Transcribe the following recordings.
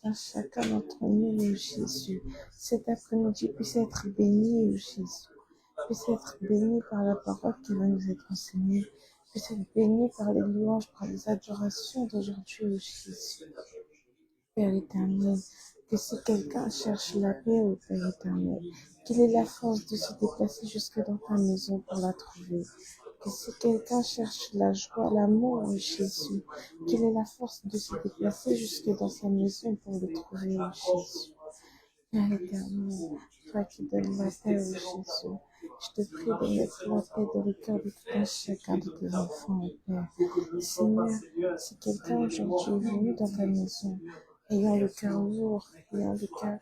à chacun d'entre nous, ô Jésus. Cet après-midi puisse être béni, ô Jésus. Puisse être béni par la parole qui va nous être enseignée. Puisse être béni par les louanges, par les adorations d'aujourd'hui, ô Jésus. Père éternel, que si quelqu'un cherche la paix, ô Père éternel, qu'il ait la force de se déplacer jusque dans ta maison pour la trouver. Que si quelqu'un cherche la joie, l'amour, ô Jésus, qu'il ait la force de se déplacer jusque dans sa maison pour le trouver, ô Jésus. Père éternel, toi qui donnes la paix, ô Jésus, je te prie de mettre la paix dans le cœur de tout un chacun de tes enfants, ô Père. Seigneur, si quelqu'un aujourd'hui est venu dans ta maison, ayant le cœur lourd, ayant le cœur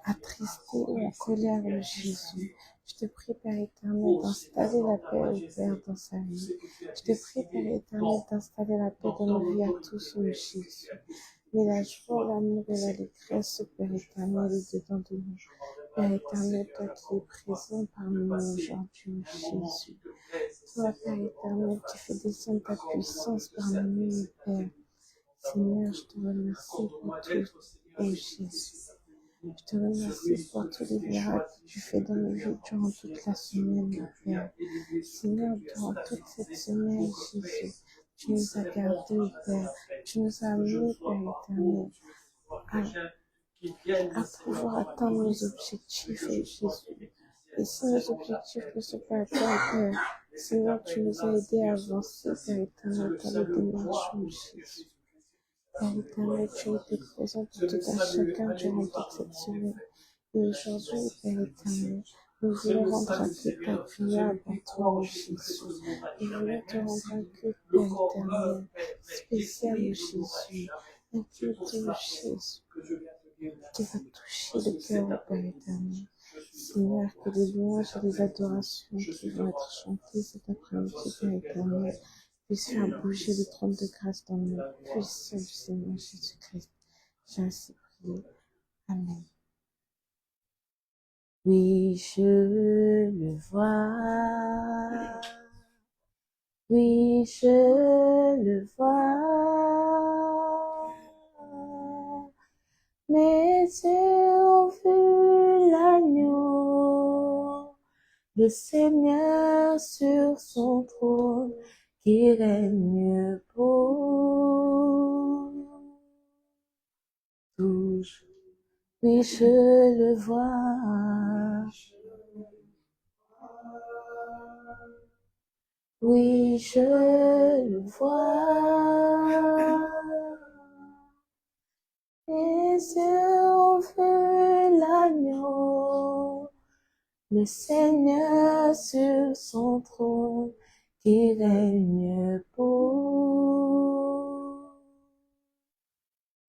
attristé ou en colère, ô Jésus, je te prie, Père éternel, d'installer la paix, ô Père, dans sa vie. Je te prie, Père éternel, d'installer la paix dans nos vies à tous, ô Jésus. Mais la joie, l'amour et l'allégresse, Père éternel, est dedans de nous. Père éternel, toi qui es présent parmi nous aujourd'hui, Jésus. Toi, Père éternel, qui fais descendre ta puissance parmi nous, Père. Seigneur, je te remercie pour tout, ô Jésus. Je te remercie pour tous les miracles que tu fais dans nos vies durant toute la semaine, mon Père. Seigneur, durant toute cette semaine, Jésus, tu nous as gardés, Père. Tu nous as amenés, Père éternel, à pouvoir atteindre nos objectifs, ô Jésus. Et si nos objectifs ne sont pas atteints, Père, Seigneur, tu nous as aidés à avancer, Père éternel, dans les démarches, ô Jésus. Père éternel, tu étais présent pour tout un chacun durant toute cette semaine. Et aujourd'hui, Père éternel, nous voulons rendre un culte agréable en toi, ô Jésus. Nous voulons te rendre un culte, Père éternel, spécial, ô Jésus. Un culte, ô Jésus, qui va toucher le cœur, ô Père éternel. Seigneur, que les louanges et les adorations qui vont être chantées cet après-midi, Père éternel, puisse faire bouger le trône de grâce dans le nom puissant du Seigneur Jésus-Christ. J'ai ainsi prié. Amen. Oui, je le vois. Oui, je le vois. Mes yeux ont vu l'agneau, le Seigneur sur son trône, qui règne pour toujours. Oui, je le vois. Oui, je le vois. Mes yeux ont vu l'agneau, le Seigneur sur son trône, qui règne pour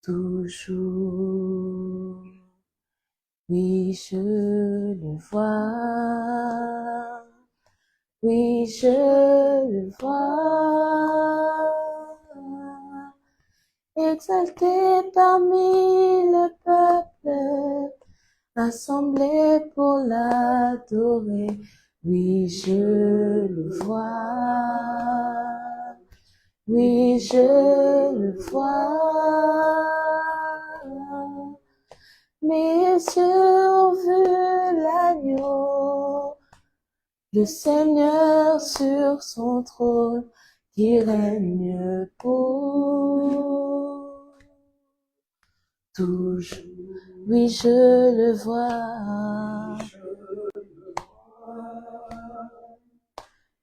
toujours. Oui, je le vois. Oui, je le vois. Exalté parmi le peuple, rassemblé pour l'adorer. Oui, je le vois. Oui, je le vois. Mes yeux ont vu l'agneau, le Seigneur sur son trône, qui règne pour toujours. Oui, je le vois.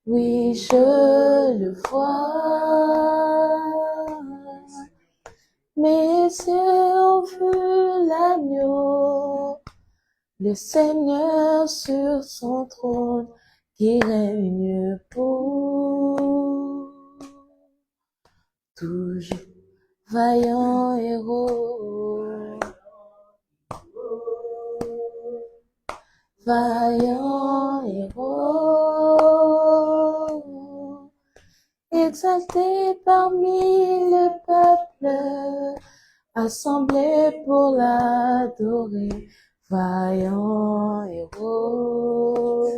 Oui, je le vois. Mes yeux ont vu l'agneau, le Seigneur sur son trône, qui règne pour toujours. Vaillant héros, vaillant héros, exalté parmi le peuple, assemblé pour l'adorer. Vaillant héros,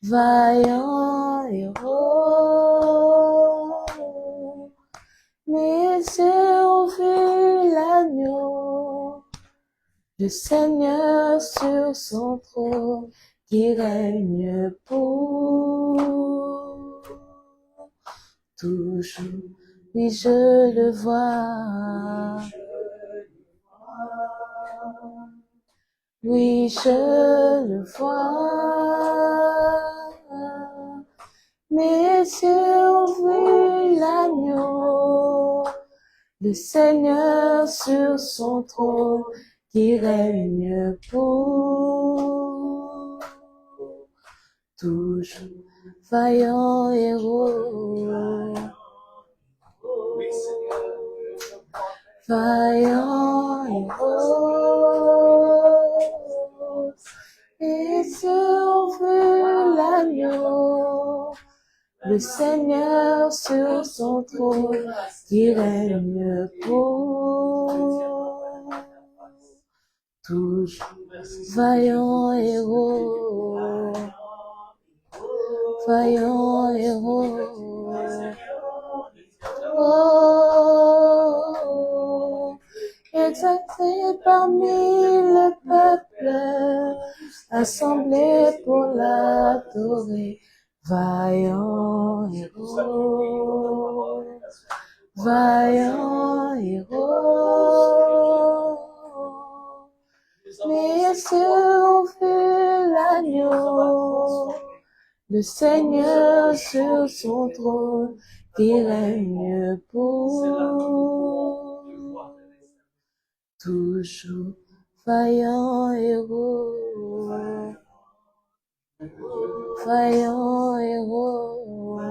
vaillant héros, mes yeux ont vu l'agneau, Le Seigneur sur son trône qui règne pour toujours. Oui, je le vois. Oui, je le vois. Mes yeux ont vu l'agneau, le Seigneur sur son trône qui règne pour toujours. Vaillant héros, vaillant héros, et sur l'agneau, le Seigneur sur son trône qui règne pour toujours. Vaillant héros, vaillant héros, oh, exalté parmi le peuple, assemblé pour l'adorer. Vaillant héros, vaillant héros, mes yeux ont vu l'agneau, le Seigneur sur son trône qui règne pour toujours. Vaillant héros, vaillant héros,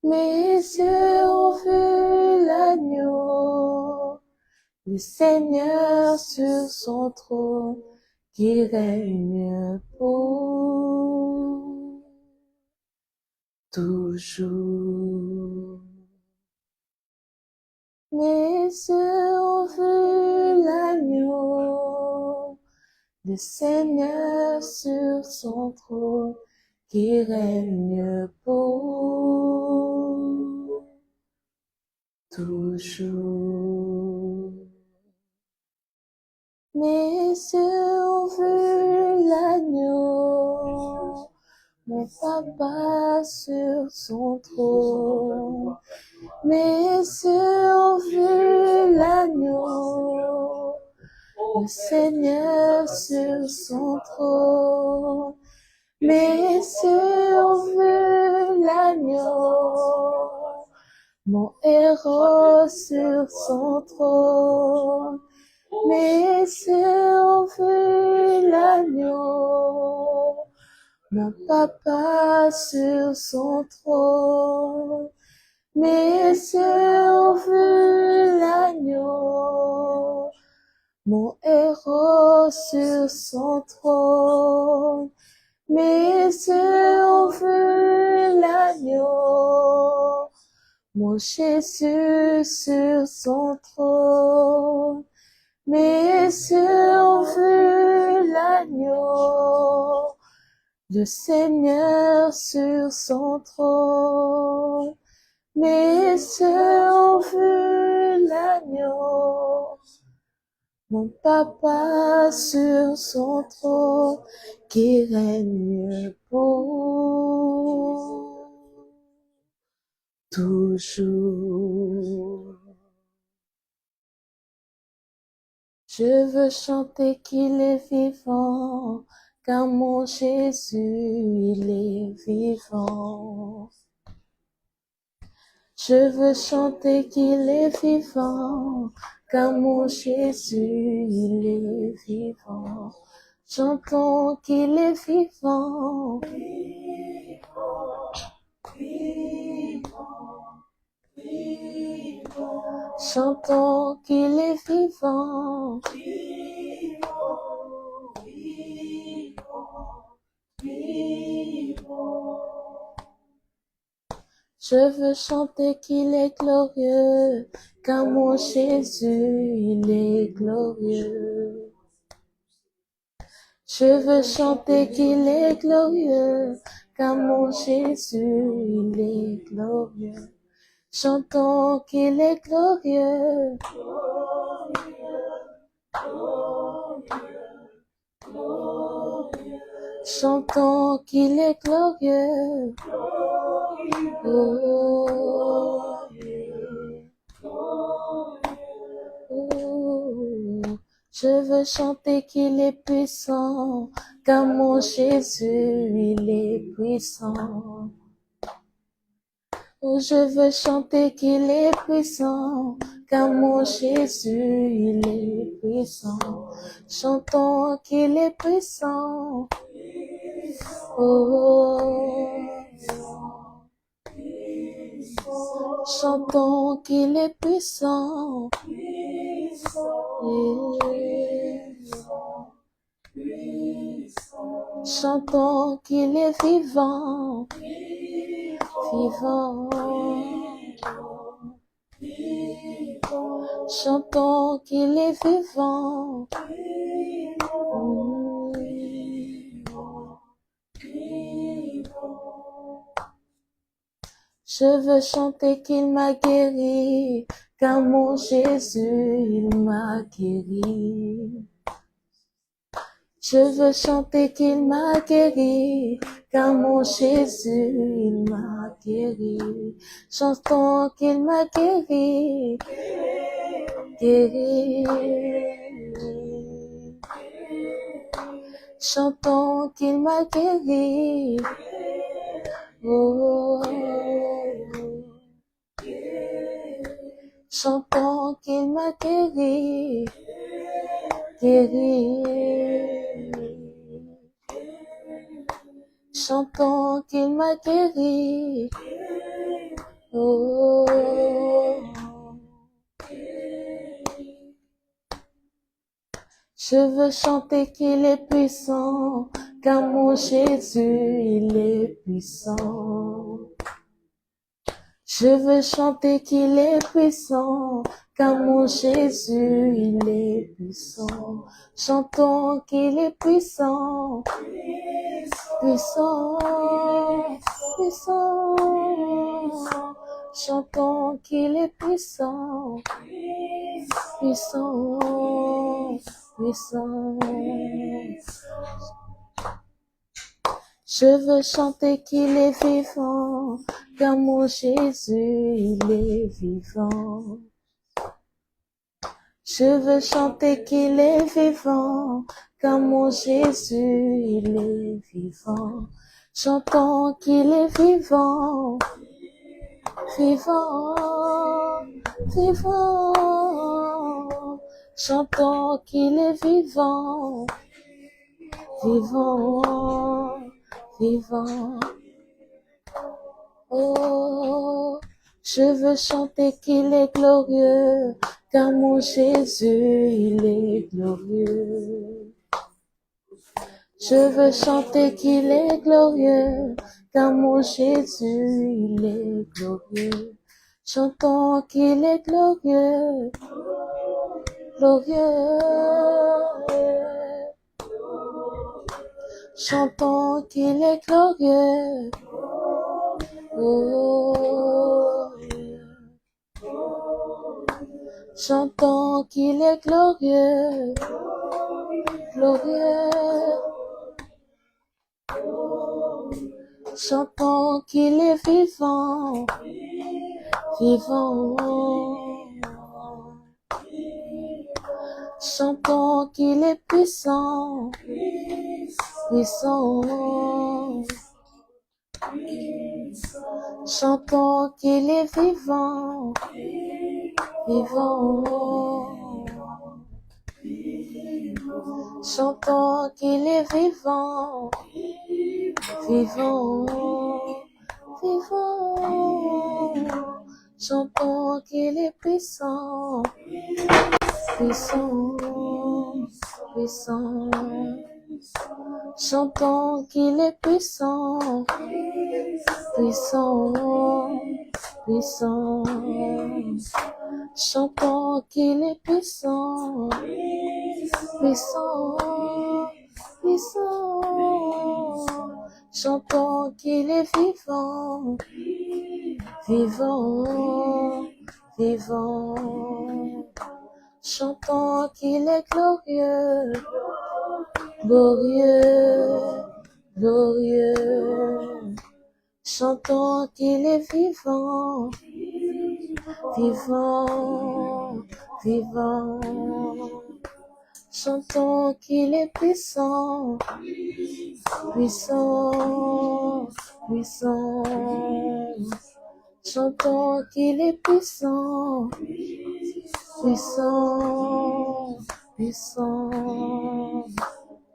mes yeux ont vu l'agneau, le Seigneur sur son trône qui règne pour toujours. Mes yeux ont vu l'agneau, le Seigneur sur son trône qui règne pour toujours. Mes yeux ont vu l'agneau, mon papa sur son trône. Mes yeux ont vu l'agneau, le Seigneur sur son trône. Mes yeux ont vu l'agneau, mon héros sur son trône. Mes yeux ont vu l'agneau, mon papa sur son trône. Mes yeux ont vu l'agneau, mon héros sur son trône. Mes yeux ont vu l'agneau, mon Jésus sur son trône. Mes yeux ont vu l'agneau, le Seigneur sur son trône. Mes yeux ont vu l'agneau, mon papa sur son trône qui règne pour toujours. Je veux chanter qu'il est vivant, car mon Jésus, il est vivant. Je veux chanter qu'il est vivant, car mon Jésus, il est vivant. Chantons qu'il est vivant. Vivant, vivant, vivant. Chantons qu'il est vivant. Vivant, vivant, vivant. Je veux chanter qu'il est glorieux, car mon Jésus, il est glorieux. Je veux chanter qu'il est glorieux, car mon Jésus, il est glorieux. chantons qu'il est glorieux. Chantons qu'il est glorieux. Oh, oh. Je veux chanter qu'il est puissant, car mon Jésus, il est puissant. Oh, je veux chanter qu'il est puissant, car mon Jésus, il est puissant. Chantons qu'il est puissant. Oh, chantons qu'il est puissant. Chantons qu'il est vivant. Vivant. Chantons qu'il est vivant. Je veux chanter qu'il m'a guéri, car mon Jésus, il m'a guéri. Je veux chanter qu'il m'a guéri, car mon Jésus, il m'a guéri. Chantons qu'il m'a guéri, guéri. Chantons qu'il m'a guéri. Oh, chantons qu'il m'a guéri, guéri. Chantons qu'il m'a guéri. Oh, je veux chanter qu'il est puissant, car mon Jésus, il est puissant. Je veux chanter qu'il est puissant, car mon Jésus, il est puissant. Chantons qu'il est puissant, puissant, puissant. Chantons qu'il est puissant, puissant, puissant. Je veux chanter qu'il est vivant, car mon Jésus, il est vivant. Je veux chanter qu'il est vivant, car mon Jésus, il est vivant. Chantons qu'il est vivant, vivant, vivant. Chantons qu'il est vivant, vivant, vivant. Oh, je veux chanter qu'il est glorieux, car mon Jésus, il est glorieux. Je veux chanter qu'il est glorieux, car mon Jésus, il est glorieux. Chantons qu'il est glorieux, glorieux. Chantons qu'il est glorieux. Oh, chantons qu'il est glorieux, glorieux. Chantons qu'il est vivant, vivant. Chantons qu'il est puissant, puissant. Chantons qu'il est vivant, vivant. Chantons qu'il est vivant, vivant, vivant. Chantons qu'il est puissant, puissant, puissant. Chantons qu'il est puissant, puissant, puissant. Chantons qu'il est puissant, puissant, puissant. chantons qu'il est vivant, vivant, vivant. Chantons qu'il est glorieux, glorieux, glorieux. Chantons qu'il est vivant, vivant, vivant. Chantons qu'il est puissant, puissant, puissant. Chantons qu'il est puissant, puissant, puissant.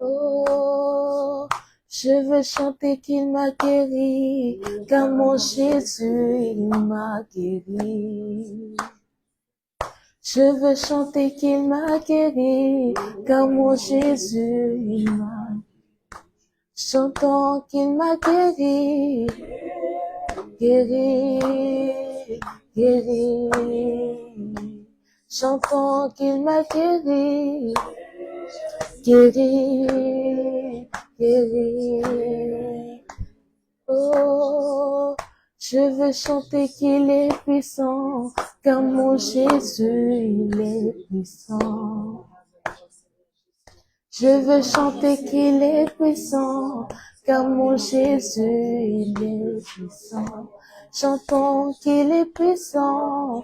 Oh, je veux chanter qu'il m'a guéri, car mon Jésus, il m'a guéri. Je veux chanter qu'il m'a guéri, car mon Jésus, il m'a. Chantons qu'il m'a guéri, guéri, guéri. Chantons qu'il m'a guéri, guéri, guéri. Oh, je veux chanter qu'il est puissant, car mon Jésus, il est puissant. Je veux chanter qu'il est puissant, car mon Jésus, il est puissant. Chantons qu'il est puissant,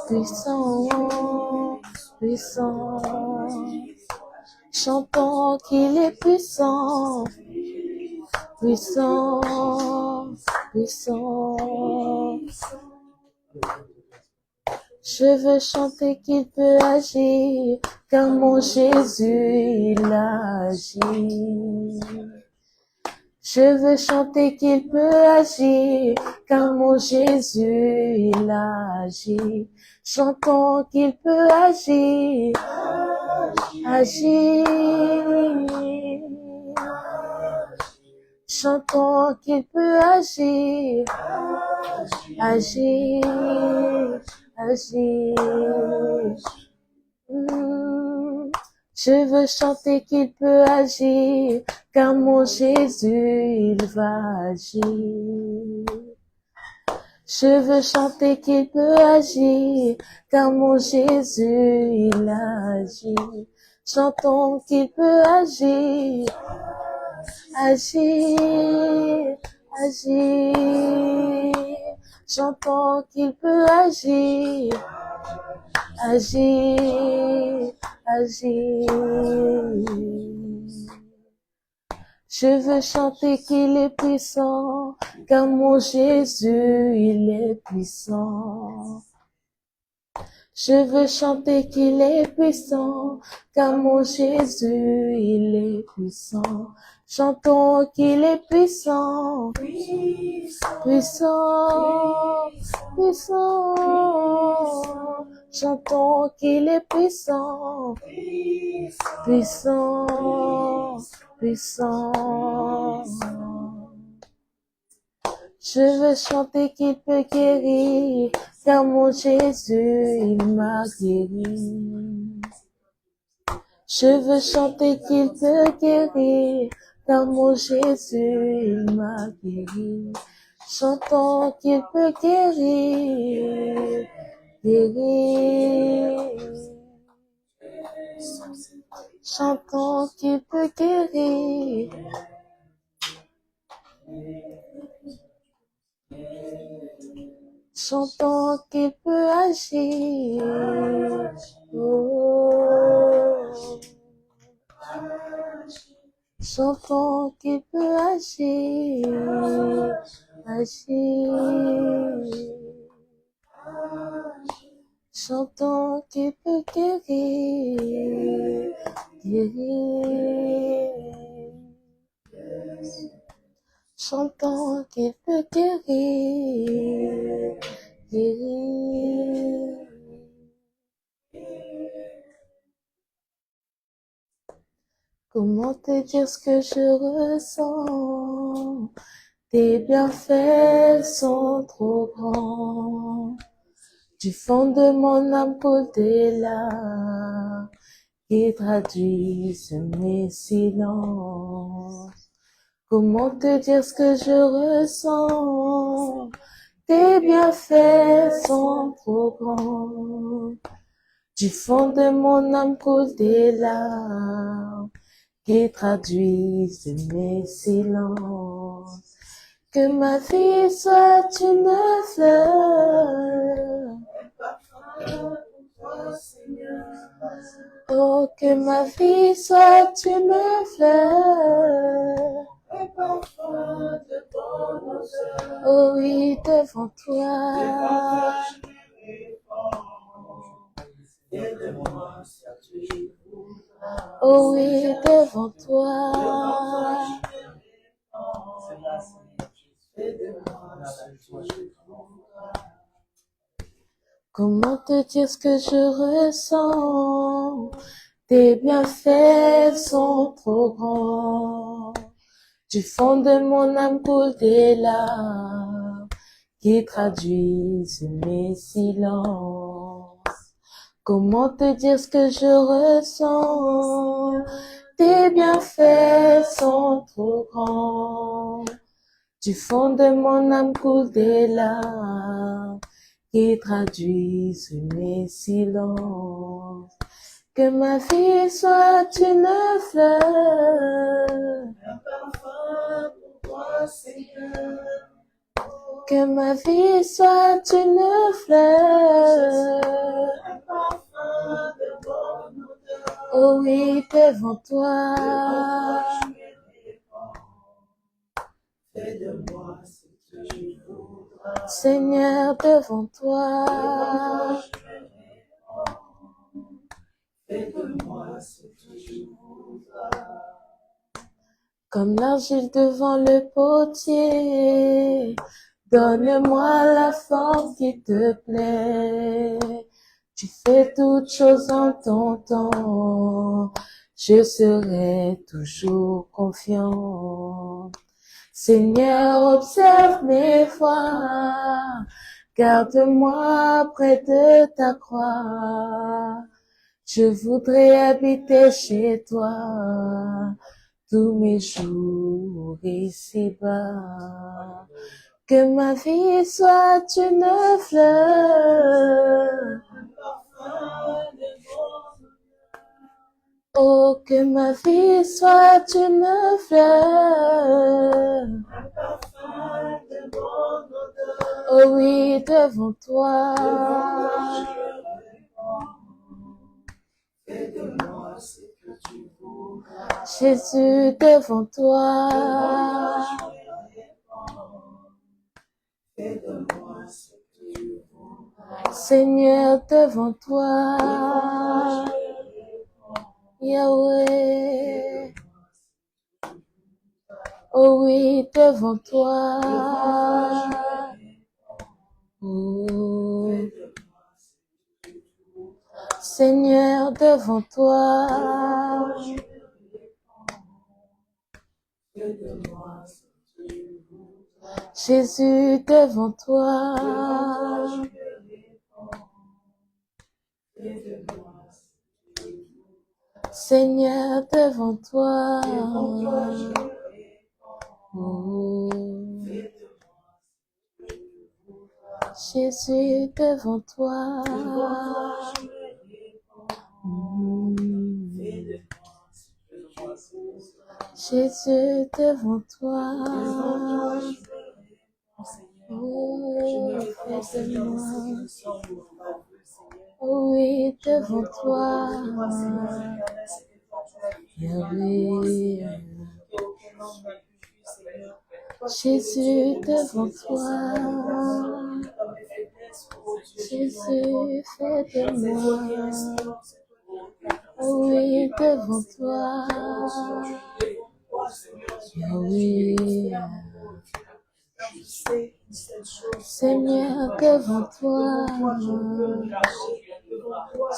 puissant, puissant. Chantons qu'il est puissant, puissant, puissant. Je veux chanter qu'il peut agir, car mon Jésus, il agit. Je veux chanter qu'il peut agir, car mon Jésus, il agit. Chantons qu'il peut agir, agir. Chantons qu'il peut agir, agir, agir. Je veux chanter qu'il peut agir, car mon Jésus, il va agir. Je veux chanter qu'il peut agir, car mon Jésus, il agit. Chantons qu'il peut agir, agir, agir. Chantons qu'il peut agir, agir, agir. Je veux chanter qu'il est puissant, car mon Jésus, il est puissant. Je veux chanter qu'il est puissant, car mon Jésus, il est puissant. Chantons qu'il est puissant, puissant, puissant. Chantons qu'il est puissant, puissant, puissant. Je veux chanter qu'il peut guérir, car mon Jésus, il m'a guéri. Je veux chanter qu'il peut guérir, car mon Jésus, il m'a guéri. Chantons qu'il peut guérir, guérir. Chantons qu'il peut guérir. Chantons qu'il peut agir. Oh. Chantons qu'il peut agir, agir. Chantons qu'il peut guérir, guérir. Chantons qu'il peut guérir, guérir. Comment te dire ce que je ressens? Tes bienfaits sont trop grands. Du fond de mon âme coulent des larmes qui traduisent mes silences. Comment te dire ce que je ressens? Tes bienfaits sont trop grands. Du fond de mon âme coulent des larmes qui traduisent mes silences. Que ma vie soit une fleur. Oh, que ma vie soit une fleur. Oh oui, devant toi. Oh oui, devant toi. Comment te dire ce que je ressens? Tes bienfaits sont trop grands. Du fond de mon âme coulent des larmes qui traduisent mes silences. Comment te dire ce que je ressens? Tes bienfaits sont trop grands. Du fond de mon âme coulent des larmes qui traduisent mes silences. Que ma vie soit une fleur. Un parfum pour toi, Seigneur. Que ma vie soit une fleur. Un parfum de bonne odeur. Oh oui, devant toi. Fais de moi ce que tu voudras. Seigneur, devant toi. Fais de moi ce que tu voudras. Comme l'argile devant le potier, donne-moi la forme qui te plaît. Tu fais toutes choses en ton temps, je serai toujours confiant. Seigneur, observe mes voies, garde-moi près de ta croix. Je voudrais habiter chez toi tous mes jours ici-bas. Que ma vie soit une fleur. Oh, que ma vie soit une fleur. Oh oui, devant toi. Fais-de-moi ce que tu voudras. Jésus, devant toi. Fais-de-moi ce que tu voudras. Seigneur, devant toi. Yahweh. Oh oui, devant toi. Oh. Seigneur, devant toi. Jésus, devant toi. Seigneur, devant toi. Oh. Jésus, devant toi. Jésus, devant toi. Oh, fais-de-moi. Oh oui, devant toi. Yahweh. Jésus, devant toi. Jésus, fais-de-moi. Oh oui, devant toi. Yahweh. Seigneur, devant toi.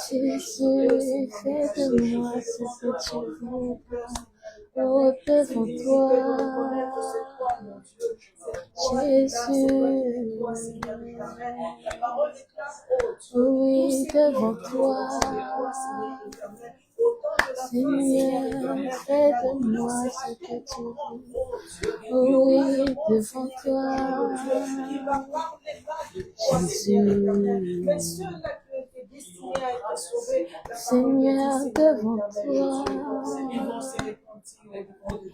Jésus, fais-de-moi ce que tu voudras. Oh, devant toi. Jésus. Oui, devant toi. Seigneur, fais de moi ce que tu veux. Oh oui, devant toi, Jésus. Seigneur, devant toi,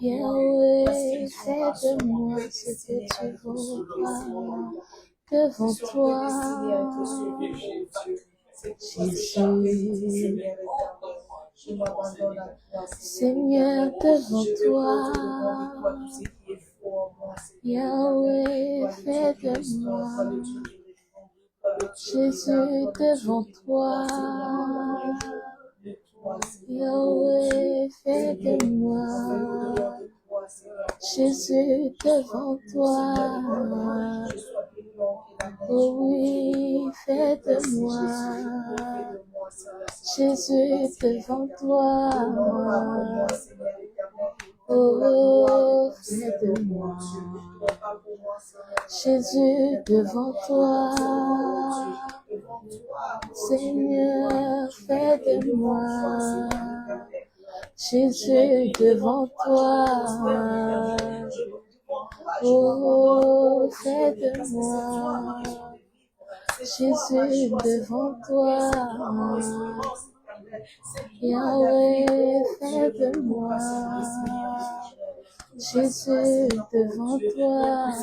Yahweh, fais de moi ce que tu voudras. Devant toi, Jésus. Seigneur, devant toi, Yahweh, fais de moi. Jésus, devant toi, Yahweh, fais de moi. Jésus, devant toi, oh oui, fais de moi. Jésus, devant toi, oh, fais de moi. Jésus, devant toi, Seigneur, fais de moi. Jésus, devant toi, oh, fais de moi. Jésus, devant toi, Yahweh, fais de moi. Jésus, devant toi,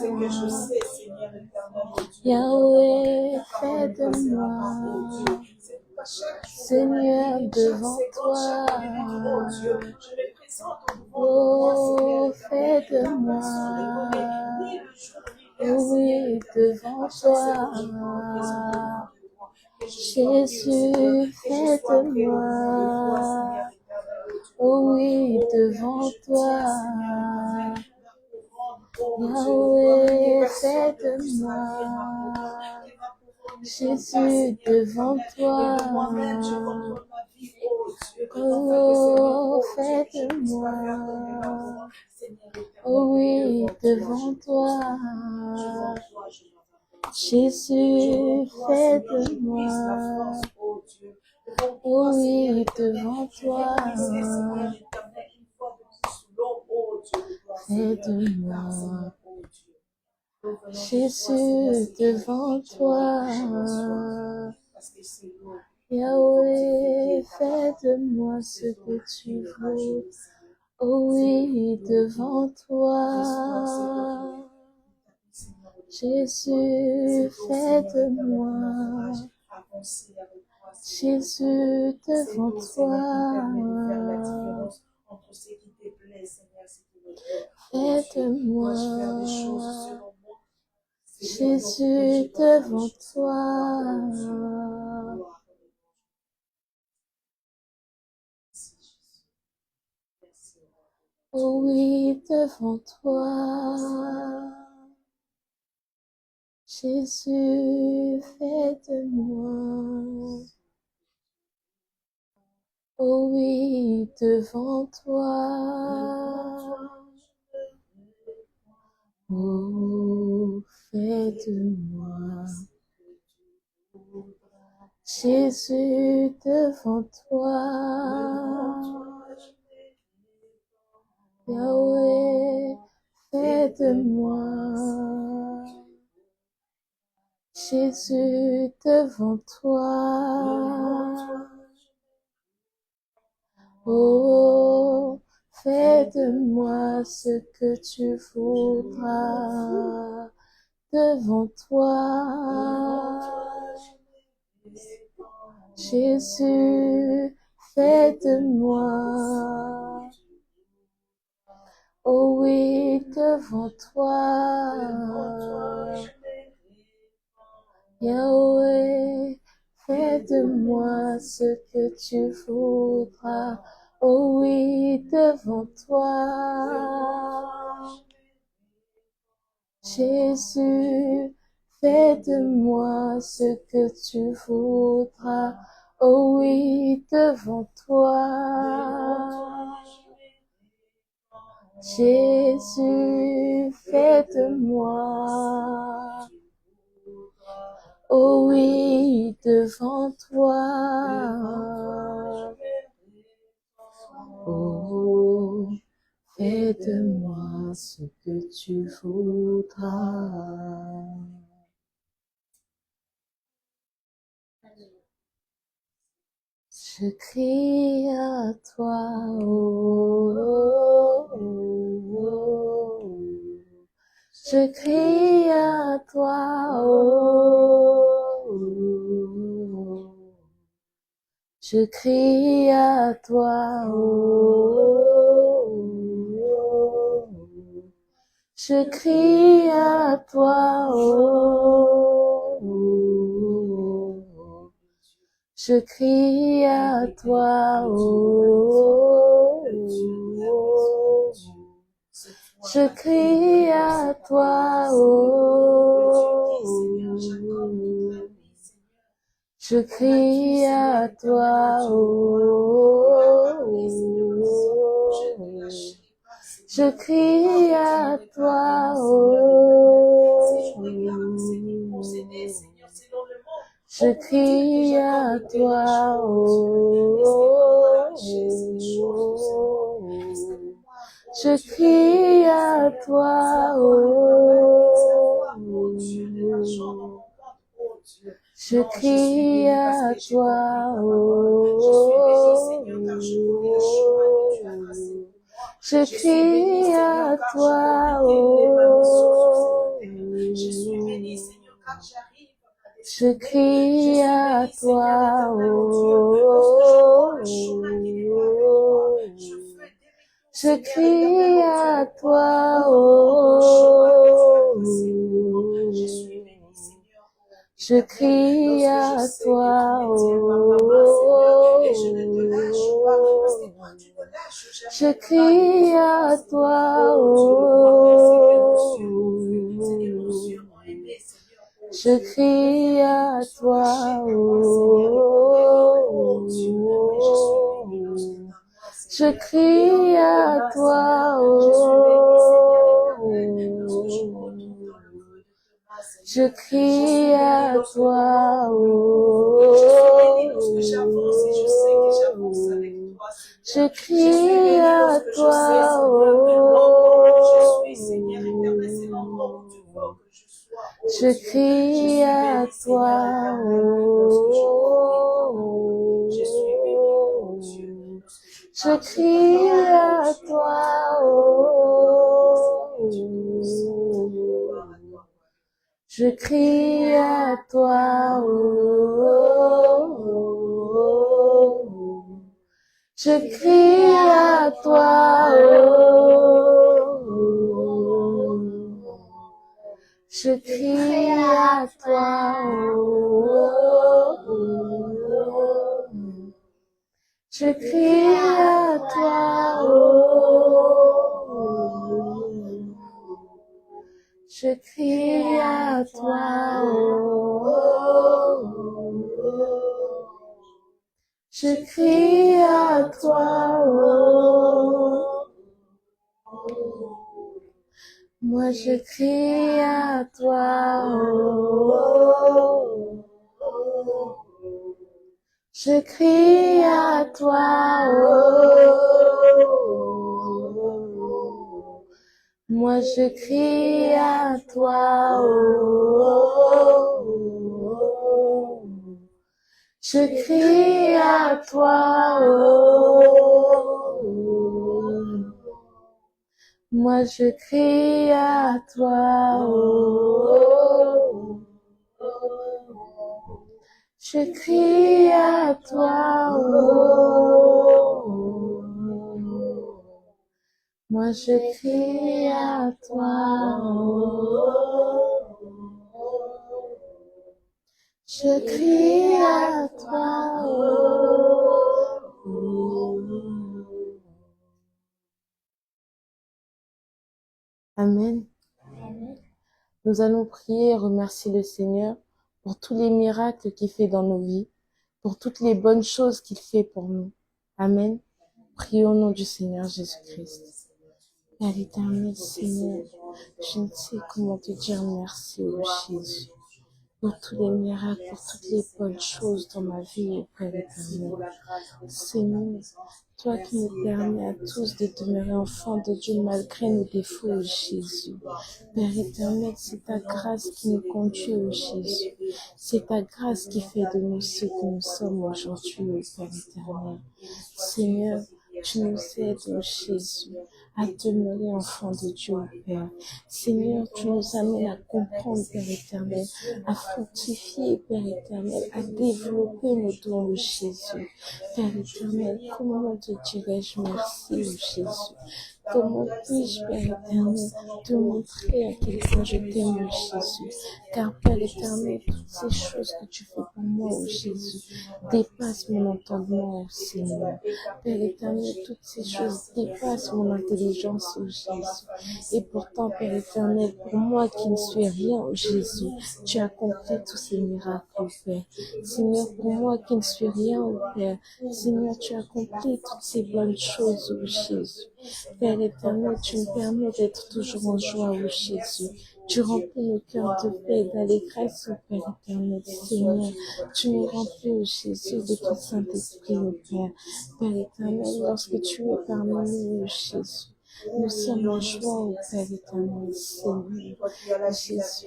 Yahweh, fais de moi. Seigneur, devant toi, oh, fais de moi. Oui, devant toi, Jésus, fais de moi. Oh oui, devant toi, Yahweh, fais de moi. Jésus, devant toi, oh, fais de moi. Oh oui, devant toi, Jésus, fais de moi. Oh oui, devant toi, fais de moi. Jésus, devant toi, Yahweh, fais de moi ce que tu veux. Oh oui, devant toi, Jésus, fais de moi. Jésus, devant toi, fais de moi. Jésus, devant toi, oh oui, devant toi, Jésus, fais de moi. Oh oui, devant toi, oh, fais de moi. Jésus, devant toi, Yahweh, fais de moi. Jésus, devant toi, oh, fais de moi ce que tu voudras. Devant toi, Jésus, fais de moi. Oh oui, devant toi, Yahweh, fais de moi ce que tu voudras. Oh oui, devant toi, Jésus, fais de moi ce que tu voudras. Oh oui, devant toi, Jésus, fais de moi. Oh oui, devant toi, Fais de moi ce que tu voudras. Je crie à toi, oh, oh, oh. Je crie à toi, oh, oh. Je crie à toi, oh, oh. Je crie à toi, oh, oh. Je crie à toi, oh, oh. Je crie à toi, oh, oh. Je crie à toi, oh, oh. Je crie à toi, oh, oh. Je crie à toi, oh, oh. Je crie à toi, oh, oh. Je crie à toi, oh, oh. Je crie à toi, oh, je crie à toi, oh, je crie à toi, oh, je crie à toi, oh, je crie à toi, oh, je crie à toi, oh, je crie à toi, oh, je crie à toi, oh, je crie à toi, oh, je crie à toi, oh, je crie à toi, oh, je crie à toi, oh, je crie à toi, oh, je crie à toi, oh, je crie à toi, oh, je crie à toi, oh, je crie à toi, oh, moi je crie à toi, oh, je crie à toi, oh, moi je crie à toi, oh, je crie à toi, oh, moi je crie à toi, oh, je crie à toi, oh, moi je crie à toi, oh, je crie à toi, oh. Amen. Nous allons prier et remercier le Seigneur pour tous les miracles qu'il fait dans nos vies, pour toutes les bonnes choses qu'il fait pour nous. Amen. Prions au nom du Seigneur Jésus-Christ. Père éternel, Seigneur, je ne sais comment te dire merci, ô Jésus. pour tous les miracles, pour toutes les bonnes choses dans ma vie, Père éternel. Seigneur, toi qui nous permets à tous de demeurer enfants de Dieu malgré nos défauts, Jésus. Père éternel, c'est ta grâce qui nous conduit, Jésus. C'est ta grâce qui fait de nous ce que nous sommes aujourd'hui, Père éternel. Seigneur, tu nous aides, Jésus, à demeurer enfants de Dieu, Père. Seigneur, tu nous amènes à comprendre, Père éternel, à fructifier, Père éternel, à développer nos dons, Jésus. Père éternel, comment te dirais-je merci, Jésus? Comment puis-je, Père éternel, te montrer à quel point je t'aime, Jésus? Car, Père éternel, toutes ces choses que tu fais pour moi, Jésus, dépassent mon entendement, Seigneur. Père éternel, toutes ces choses dépassent mon intelligence, Jésus. Et pourtant, Père éternel, pour moi qui ne suis rien, Jésus, tu as accompli tous ces miracles, Père. Seigneur, pour moi qui ne suis rien, Père, Seigneur, tu as accompli toutes ces bonnes choses, Jésus. Père éternel, tu me permets d'être toujours en joie, Jésus. Tu remplis nos cœurs de paix et d'allégresse, Père éternel. Seigneur, tu nous remplis, Jésus, de ton Saint-Esprit, Père. Père éternel, lorsque tu es parmi nous, Jésus, nous sommes en joie, Père éternel, Seigneur. Jésus,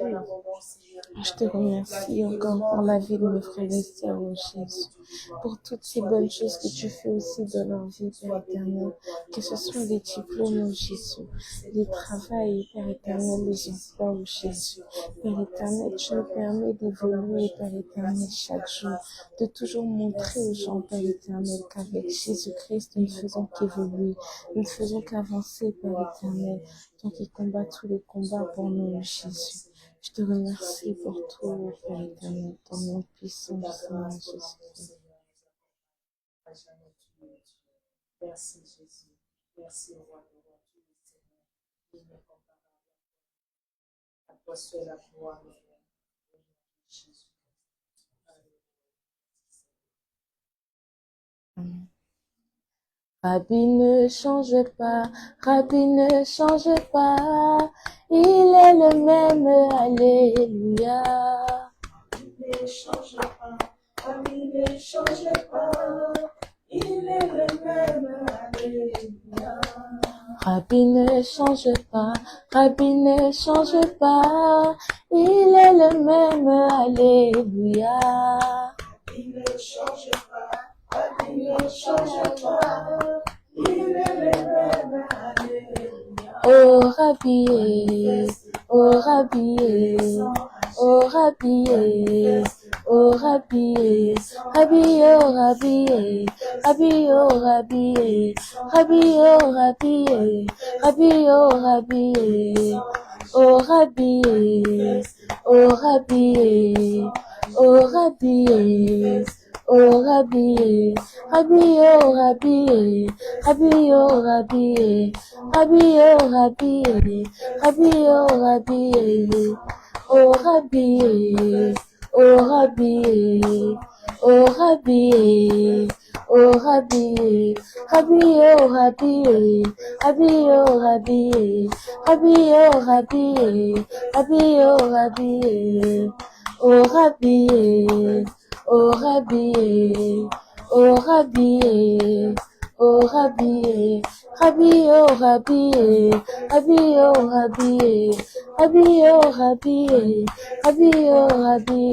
je te remercie encore pour la vie de mes frères et sœurs, Jésus, pour toutes ces bonnes choses que tu fais aussi dans leur vie, Père éternel, que ce soit les diplômes, Jésus, les travails, Père éternel, les emplois, Jésus. Père éternel, tu nous permets d'évoluer, Père éternel, chaque jour, de toujours montrer aux gens, Père éternel, qu'avec Jésus-Christ, nous ne faisons qu'évoluer, nous ne faisons qu'avancer, Père éternel, toi qui combats tous les combats pour nous, Jésus. Je te remercie pour tout, Père éternel, dans le nom puissant du Seigneur Jésus-Christ. Merci Jésus. Merci au roi de roi, tout le Seigneur. Il n'est comparable à toi seul la gloire et l'honneur. Jésus. Amen. Rabbi ne change pas, Rabbi ne change pas, il est le même, alléluia. Rabbi ne change pas, Rabbi ne change pas, il est le même, alléluia. Rabbi ne change pas, Rabbi ne change pas, il est le même, alléluia. Il ne change pas, Rabbi ne change pas, il est le même, alléluia. Oh Rabbi, oh Rabbi, oh Rabbi, oh Rabbi, Rabbi, oh Rabbi, Rabbi, oh Rabbi, Rabbi, oh Rabbi, Rabbi, oh Rabbi, oh Rabbi, oh Rabbi, oh Rabbi, oh Rabbi, Rabbi, oh Rabbi, Rabbi, oh Rabbi, Rabbi, oh Rabbi, Rabbi, oh Rabbi, oh Rabbi, oh Rabbi, oh Rabbi, oh Rabbi, Rabbi, oh Rabbi, Rabbi, oh Rabbi, Rabbi, oh Rabbi, Rabbi, oh Rabbi, oh Rabbi, oh Rabbi, oh Rabbi, oh Rabbi, Rabbi, oh Rabbi, Rabbi, oh Rabbi, Rabbi, oh Rabbi, Rabbi, oh Rabbi,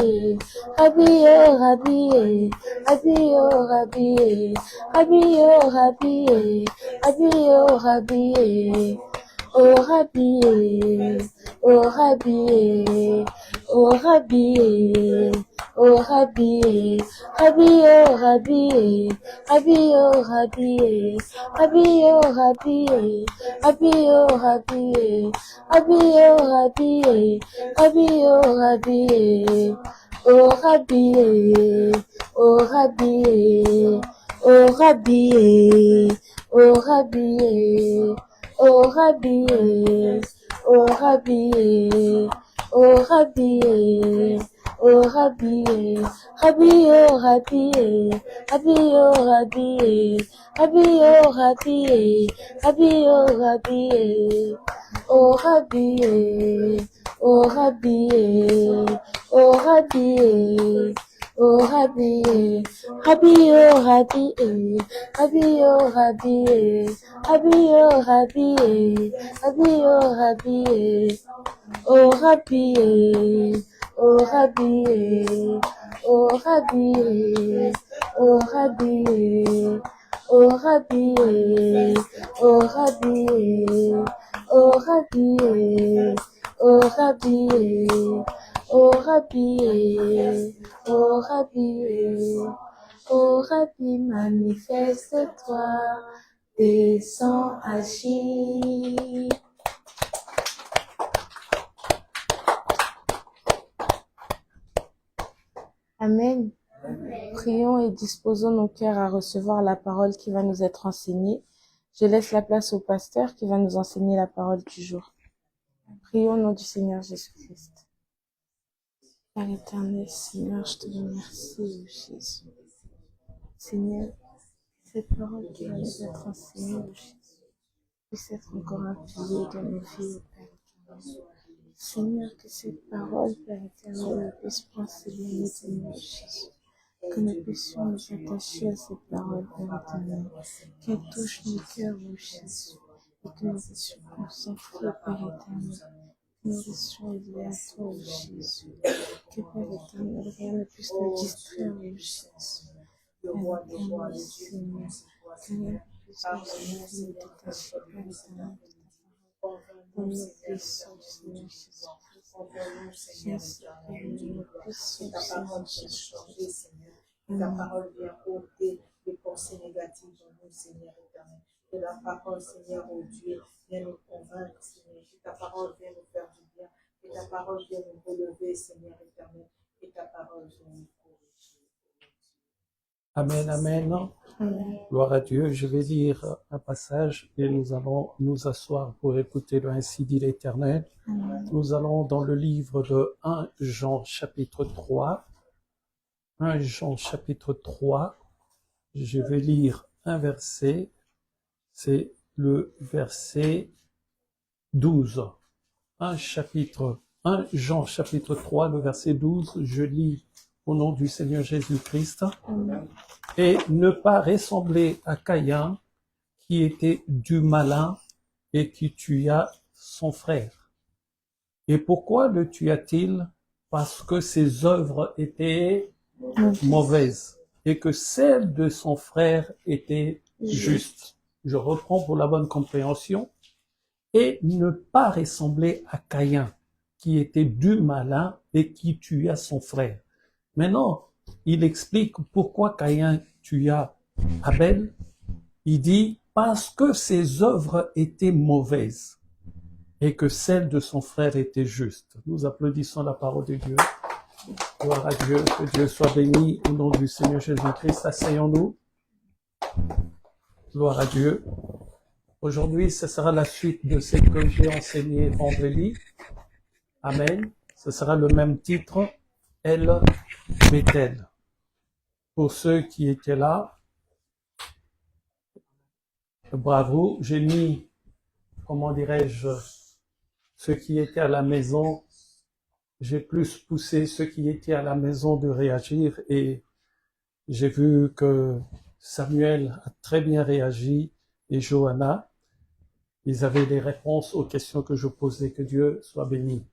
Rabbi, oh Rabbi, Rabbi, oh Rabbi, Rabbi, oh Rabbi, Rabbi, oh Rabbi, oh Rabbi, oh Rabbi, oh Rabbi, oh Rabbi, Rabbi, oh Rabbi, Rabbi, oh Rabbi, Rabbi, oh Rabbi, Rabbi, oh Rabbi, Rabbi, oh Rabbi, Rabbi, oh Rabbi, oh Rabbi, oh Rabbi, oh Rabbi, oh Rabbi, oh Rabbi, oh Rabbi, oh Rabbi, oh Rabbi, Rabbi, oh Rabbi, Rabbi, oh Rabbi, Rabbi, oh Rabbi, Rabbi, oh Rabbi, oh Rabbi, oh Rabbi, oh Rabbi, Rabbi, oh Rabbi, Rabbi, oh Rabbi, Rabbi, oh Rabbi, Rabbi, oh Rabbi, Rabbi, oh Rabbi, oh Rabbi, oh Rabbi, oh Rabbi, oh Rabbi, oh Rabbi, oh Rabbi, oh Rabbi, oh Rabbi, oh Rabbi, oh Rabbi, oh Rabbi, manifeste-toi, descends, agis. Amen. Prions et disposons nos cœurs à recevoir la parole qui va nous être enseignée. Je laisse la place au pasteur qui va nous enseigner la parole du jour. Prions au nom du Seigneur Jésus-Christ. Père éternel, Seigneur, je te remercie, Jésus. Seigneur, cette parole qui va nous être enseignée, Jésus, puisse être encore appuyée dans nos vies, Père éternel. Seigneur, que cette parole, Père éternel, ne puisse point s'éloigner de nous, Jésus. Que nous puissions nous attacher à cette parole, Père éternel. Qu'elle touche nos cœurs, ô Jésus. Et que nous puissions concentrer, Père éternel. Que nous restions liés à toi, ô Jésus. Que, Père éternel, rien ne puisse nous distraire, ô Jésus. Père éternel, Seigneur, que rien ne puisse nous détacher, Père éternel, de ta parole. Dans nos puissants du Seigneur Jésus-Christ. Jésus, Père, nous puissons Ta parole vient changer, Seigneur. Ta parole vient ôter les pensées négatives dans nous, Seigneur éternel. Que la parole, Seigneur, oh Dieu, vient nous convaincre, Seigneur. Que ta parole vient nous faire du bien. Que ta parole vient nous relever, Seigneur éternel. Que ta parole vient nous corriger. Amen, amen. Amen. Gloire à Dieu. Je vais lire un passage et nous allons nous asseoir pour écouter le ainsi dit l'Éternel. Amen. Nous allons dans le livre de 1 Jean chapitre 3. 1 Jean chapitre 3. Je vais lire un verset. C'est le verset 12. 1 Jean chapitre 3, le verset 12. Je lis au nom du Seigneur Jésus-Christ. Amen. Et ne pas ressembler à Caïn, qui était du malin et qui tua son frère. Et pourquoi le tua-t-il? Parce que ses œuvres étaient mauvaises et que celles de son frère étaient justes. Je reprends pour la bonne compréhension. Et ne pas ressembler à Caïn, qui était du malin et qui tua son frère. Maintenant, il explique pourquoi Caïn tua Abel. Il dit parce que ses œuvres étaient mauvaises et que celles de son frère étaient justes. Nous applaudissons la parole de Dieu. Gloire à Dieu, que Dieu soit béni au nom du Seigneur Jésus-Christ. Asseyons-nous. Gloire à Dieu. Aujourd'hui, ce sera la suite de ce que j'ai enseigné vendredi. Amen. Ce sera le même titre, El Bethel. Pour ceux qui étaient là, bravo. J'ai mis, comment dirais-je, ceux qui étaient à la maison. J'ai plus poussé ceux qui étaient à la maison de réagir et j'ai vu que Samuel a très bien réagi et Johanna. Ils avaient des réponses aux questions que je posais. Que Dieu soit béni.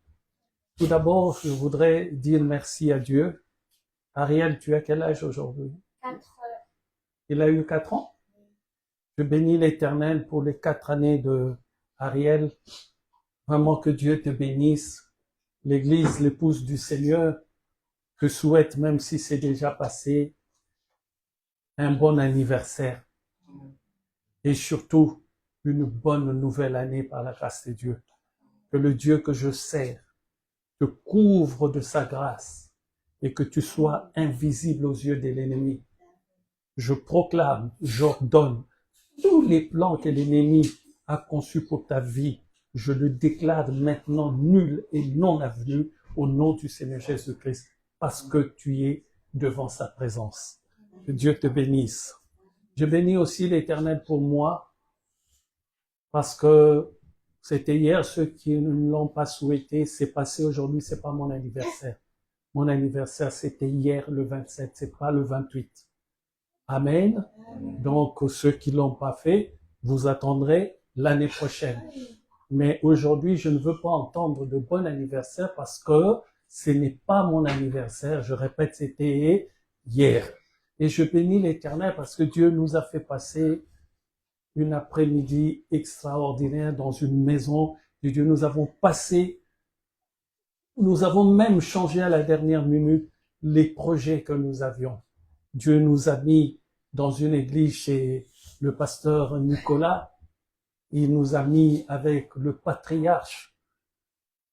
Tout d'abord, je voudrais dire merci à Dieu. Ariel, tu as quel âge aujourd'hui? 4 heures. Il a eu 4 ans? Je bénis l'Éternel pour les 4 années de Ariel. Vraiment que Dieu te bénisse. L'Église, l'épouse du Seigneur, te souhaite, même si c'est déjà passé, un bon anniversaire. Et surtout, une bonne nouvelle année par la grâce de Dieu. Que le Dieu que je sers te couvre de sa grâce et que tu sois invisible aux yeux de l'ennemi. Je proclame, j'ordonne tous les plans que l'ennemi a conçus pour ta vie. Je le déclare maintenant nul et non avenu au nom du Seigneur Jésus-Christ parce que tu es devant sa présence. Que Dieu te bénisse. Je bénis aussi l'Éternel pour moi parce que c'était hier, ceux qui ne l'ont pas souhaité, c'est passé aujourd'hui, c'est pas mon anniversaire. Mon anniversaire, c'était hier, le 27, c'est pas le 28. Amen. Donc, ceux qui l'ont pas fait, vous attendrez l'année prochaine. Mais aujourd'hui, je ne veux pas entendre de bon anniversaire parce que ce n'est pas mon anniversaire. Je répète, c'était hier. Et je bénis l'Éternel parce que Dieu nous a fait passer une après-midi extraordinaire dans une maison de Dieu. Nous avons même changé à la dernière minute les projets que nous avions. Dieu nous a mis dans une église chez le pasteur Nicolas. Il nous a mis avec le patriarche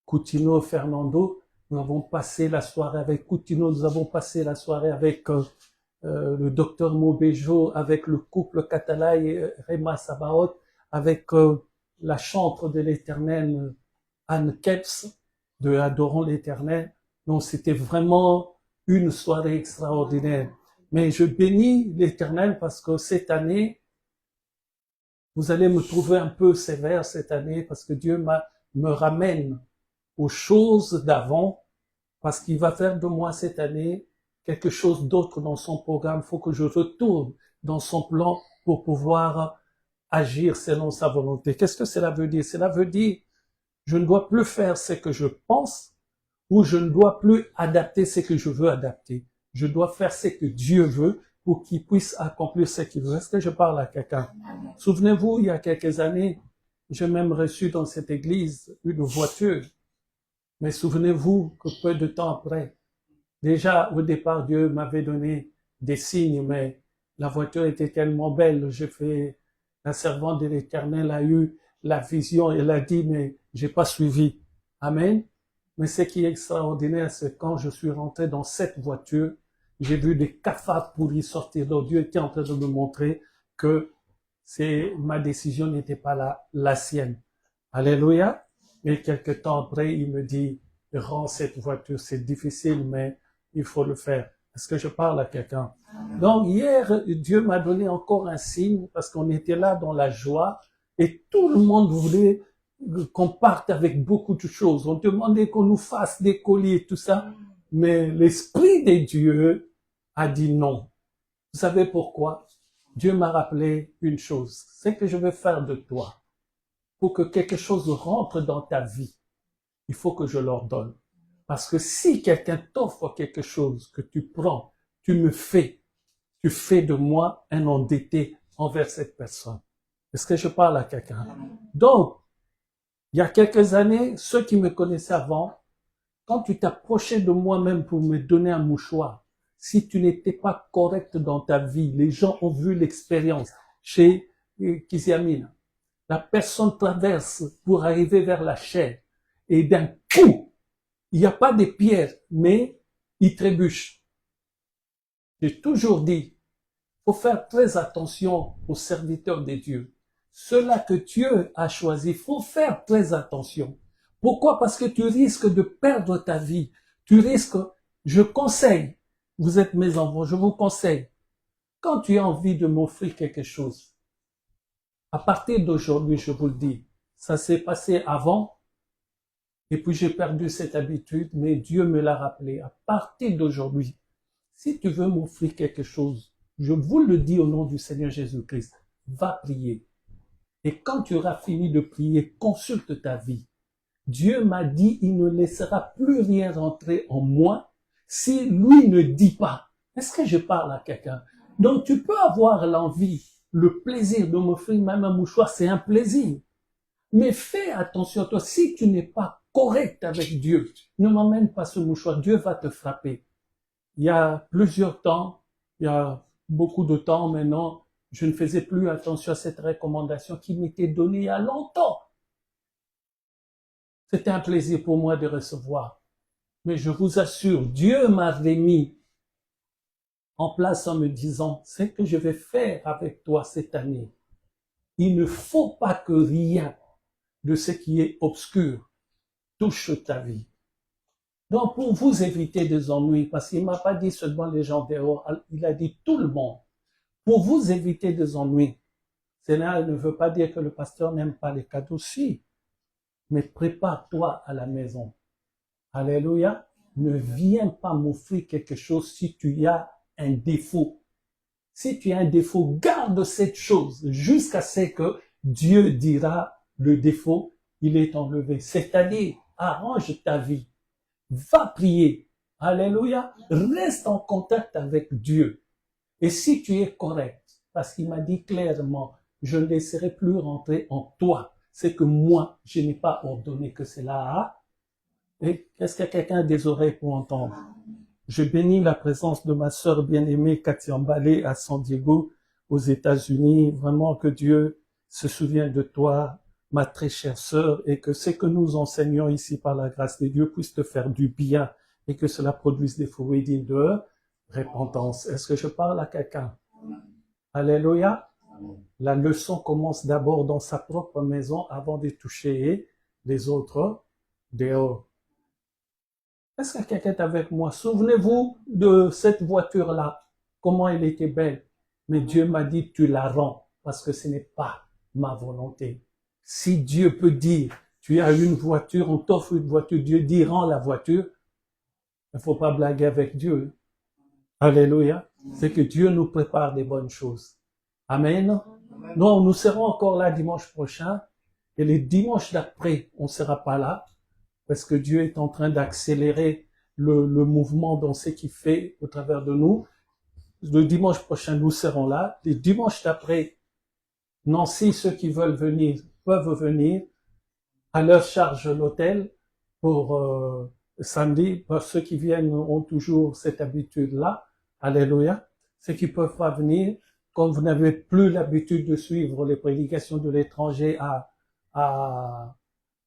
Coutinho Fernando. Nous avons passé la soirée avec Coutinho. Nous avons passé la soirée avec le docteur Mobejo, avec le couple Catala et Rema Sabaoth, avec la chantre de l'Éternel Anne Keps de Adorons l'Éternel. Donc c'était vraiment une soirée extraordinaire. Mais je bénis l'Éternel parce que cette année, vous allez me trouver un peu sévère cette année parce que Dieu me ramène aux choses d'avant parce qu'il va faire de moi cette année quelque chose d'autre dans son programme. Il faut que je retourne dans son plan pour pouvoir agir selon sa volonté. Qu'est-ce que cela veut dire? Cela veut dire je ne dois plus faire ce que je pense ou je ne dois plus adapter ce que je veux adapter. Je dois faire ce que Dieu veut pour qu'il puisse accomplir ce qu'il veut. Est-ce que je parle à quelqu'un? Souvenez-vous, il y a quelques années, j'ai même reçu dans cette église une voiture. Mais souvenez-vous que peu de temps après, déjà au départ, Dieu m'avait donné des signes, mais la voiture était tellement belle. La servante de l'Éternel a eu la vision, elle a dit, mais j'ai pas suivi. Amen. Mais ce qui est extraordinaire, c'est quand je suis rentré dans cette voiture, j'ai vu des cafards pourris sortir. Donc Dieu était en train de me montrer que ma décision n'était pas la sienne. Alléluia. Et quelque temps après, il me dit, rends cette voiture, c'est difficile, mais il faut le faire. Est-ce que je parle à quelqu'un? Donc hier, Dieu m'a donné encore un signe parce qu'on était là dans la joie et tout le monde voulait qu'on parte avec beaucoup de choses. On demandait qu'on nous fasse des colis et tout ça, mais l'Esprit de Dieu a dit non. Vous savez pourquoi? Dieu m'a rappelé une chose, c'est que je veux faire de toi. Pour que quelque chose rentre dans ta vie, il faut que je l'ordonne. Parce que si quelqu'un t'offre quelque chose que tu prends, tu fais de moi un endetté envers cette personne. Est-ce que je parle à quelqu'un? Donc, il y a quelques années, ceux qui me connaissaient avant, quand tu t'approchais de moi-même pour me donner un mouchoir, si tu n'étais pas correct dans ta vie, les gens ont vu l'expérience chez Kiziamine. La personne traverse pour arriver vers la chair et d'un coup, il n'y a pas de pierres, mais il trébuche. J'ai toujours dit, faut faire très attention aux serviteurs de Dieu. Ceux-là que Dieu a choisis, faut faire très attention. Pourquoi? Parce que tu risques de perdre ta vie. Je conseille, vous êtes mes enfants, je vous conseille, quand tu as envie de m'offrir quelque chose, à partir d'aujourd'hui, je vous le dis, ça s'est passé avant, et puis j'ai perdu cette habitude, mais Dieu me l'a rappelé. À partir d'aujourd'hui, si tu veux m'offrir quelque chose, je vous le dis au nom du Seigneur Jésus-Christ, va prier. Et quand tu auras fini de prier, consulte ta vie. Dieu m'a dit, il ne laissera plus rien rentrer en moi si lui ne dit pas. Est-ce que je parle à quelqu'un? Donc tu peux avoir l'envie, le plaisir de m'offrir même un mouchoir, c'est un plaisir. Mais fais attention à toi, si tu n'es pas correct avec Dieu, ne m'emmène pas ce mouchoir, Dieu va te frapper. Il y a plusieurs temps, il y a beaucoup de temps maintenant, je ne faisais plus attention à cette recommandation qui m'était donnée il y a longtemps. C'était un plaisir pour moi de recevoir. Mais je vous assure, Dieu m'avait mis en place en me disant, c'est que je vais faire avec toi cette année. Il ne faut pas que rien de ce qui est obscur touche ta vie. Donc, pour vous éviter des ennuis, parce qu'il m'a pas dit seulement les gens dehors, il a dit tout le monde. Pour vous éviter des ennuis, cela ne veut pas dire que le pasteur n'aime pas les cadeaux, si, mais prépare-toi à la maison. Alléluia. ne viens pas m'offrir quelque chose si tu as un défaut. Si tu as un défaut, garde cette chose jusqu'à ce que Dieu dira le défaut, il est enlevé. C'est-à-dire, arrange ta vie. Va prier. Alléluia. Reste en contact avec Dieu. Et si tu es correct, parce qu'il m'a dit clairement, je ne laisserai plus rentrer en toi. C'est que moi, je n'ai pas ordonné que cela a. Et est-ce qu'il y a quelqu'un des oreilles pour entendre? Je bénis la présence de ma sœur bien-aimée Katia Mbalé à San Diego, aux États-Unis. Vraiment que Dieu se souvienne de toi, ma très chère sœur, et que ce que nous enseignons ici par la grâce de Dieu puisse te faire du bien et que cela produise des fruits dignes de repentance. Est-ce que je parle à quelqu'un? Alléluia. La leçon commence d'abord dans sa propre maison avant de toucher les autres dehors. Est-ce que quelqu'un est avec moi? Souvenez-vous de cette voiture-là, comment elle était belle. Mais Dieu m'a dit, tu la rends, parce que ce n'est pas ma volonté. Si Dieu peut dire, tu as une voiture, on t'offre une voiture, Dieu dit, rends la voiture, il ne faut pas blaguer avec Dieu. Alléluia. C'est que Dieu nous prépare des bonnes choses. Amen. Non, nous serons encore là dimanche prochain, et les dimanches d'après, on ne sera pas là, parce que Dieu est en train d'accélérer le mouvement dans ce qu'il fait au travers de nous. Le dimanche prochain, nous serons là. Les dimanches d'après, Nancy, ceux qui veulent venir, peuvent venir. À leur charge l'hôtel pour samedi. Ceux qui viennent ont toujours cette habitude-là. Alléluia. Ceux qui peuvent pas venir, comme vous n'avez plus l'habitude de suivre les prédications de l'étranger à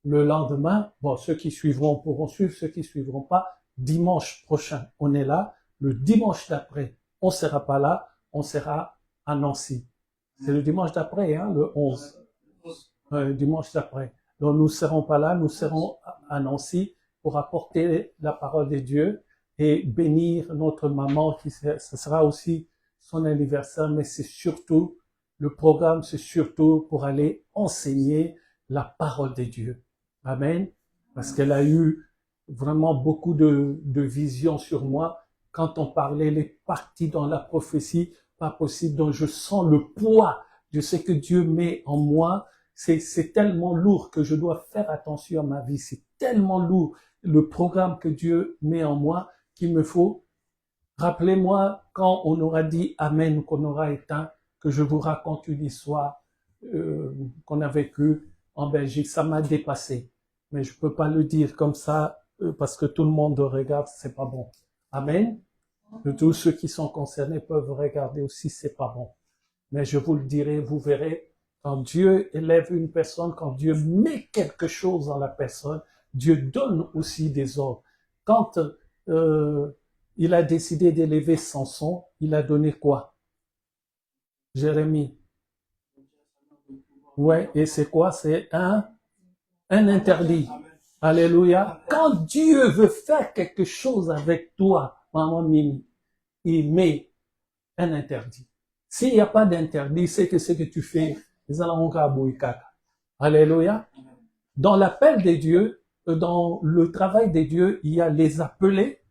le lendemain, bon, ceux qui suivront pourront suivre, ceux qui suivront pas, dimanche prochain, on est là. Le dimanche d'après, on sera pas là, on sera à Nancy. C'est le dimanche d'après, hein, le 11. Dimanche d'après. Donc, nous serons pas là, nous serons à Nancy pour apporter la parole de Dieu et bénir notre maman qui, ce sera aussi son anniversaire, mais c'est surtout, le programme, c'est surtout pour aller enseigner la parole de Dieu. Amen. Parce qu'elle a eu vraiment beaucoup de visions sur moi. Quand on parlait les parties dans la prophétie, pas possible. Donc je sens le poids de ce que Dieu met en moi. C'est tellement lourd que je dois faire attention à ma vie. C'est tellement lourd le programme que Dieu met en moi qu'il me faut. Rappelez-moi quand on aura dit Amen ou qu'on aura éteint, que je vous raconte une histoire qu'on a vécue en Belgique. Ça m'a dépassé. Mais je peux pas le dire comme ça parce que tout le monde regarde, c'est pas bon. Amen. Tous ceux qui sont concernés peuvent regarder aussi, c'est pas bon. Mais je vous le dirai, vous verrez, quand Dieu élève une personne, quand Dieu met quelque chose dans la personne, Dieu donne aussi des ordres. Quand il a décidé d'élever Samson, il a donné quoi? Jérémie. Ouais, et c'est quoi? C'est un interdit. Alléluia. Quand Dieu veut faire quelque chose avec toi, maman Mimi, il met un interdit. S'il n'y a pas d'interdit, c'est que ce que tu fais, alléluia. Dans l'appel des dieux, dans le travail des dieux, il y a les appelés.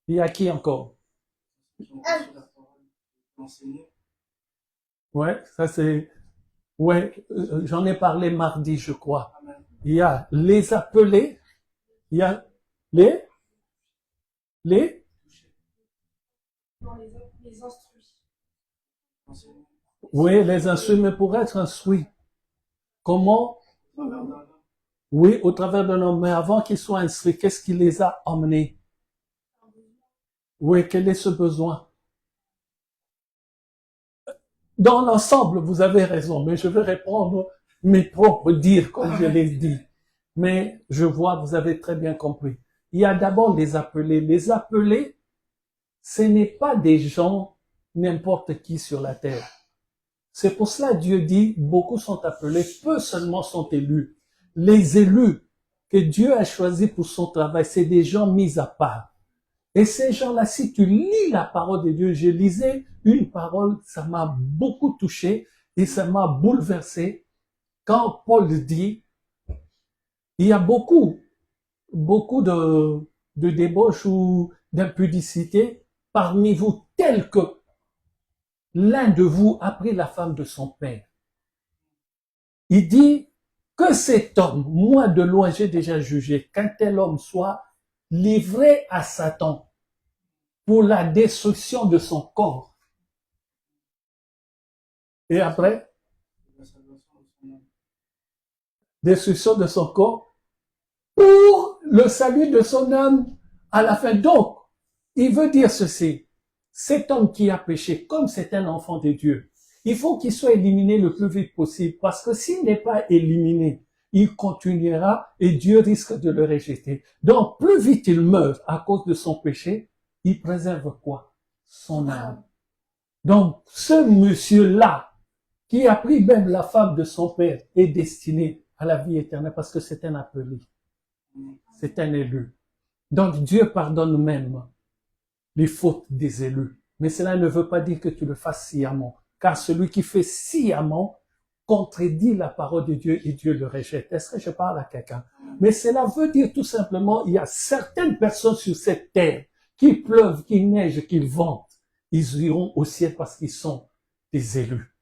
Il y a qui encore? Ouais, ça c'est, ouais, j'en ai parlé mardi, je crois. Il y a les appelés, il y a les instruits. Oui, les instruits, mais pour être instruit, comment? Oui, au travers d'un homme, mais avant qu'ils soient instruits, qu'est-ce qui les a emmenés? Oui, quel est ce besoin? Dans l'ensemble, vous avez raison, mais je vais répondre mes propres dires comme je les dis. Mais je vois, vous avez très bien compris. Il y a d'abord les appelés. Les appelés, ce n'est pas des gens n'importe qui sur la terre. C'est pour cela Dieu dit, beaucoup sont appelés, peu seulement sont élus. Les élus que Dieu a choisis pour son travail, c'est des gens mis à part. Et ces gens-là, si tu lis la parole de Dieu, je lisais une parole, ça m'a beaucoup touché et ça m'a bouleversé. Quand Paul dit, il y a beaucoup de débauche ou d'impudicité parmi vous tel que l'un de vous a pris la femme de son père. Il dit que cet homme, moi de loin j'ai déjà jugé, qu'un tel homme soit livré à Satan pour la destruction de son corps. Et après, destruction de son corps pour le salut de son âme à la fin. Donc, il veut dire ceci. Cet homme qui a péché, comme c'est un enfant de Dieu, il faut qu'il soit éliminé le plus vite possible, parce que s'il n'est pas éliminé, il continuera et Dieu risque de le rejeter. Donc, plus vite il meurt à cause de son péché, il préserve quoi? Son âme. Donc, ce monsieur-là, qui a pris même la femme de son père, est destiné à la vie éternelle, parce que c'est un appelé. C'est un élu. Donc, Dieu pardonne même les fautes des élus. Mais cela ne veut pas dire que tu le fasses sciemment. Car celui qui fait sciemment contredit la parole de Dieu et Dieu le rejette. Est-ce que je parle à quelqu'un? Mais cela veut dire tout simplement, il y a certaines personnes sur cette terre, qu'il pleuve, qu'il neige, qu'il vente, ils iront au ciel parce qu'ils sont des élus.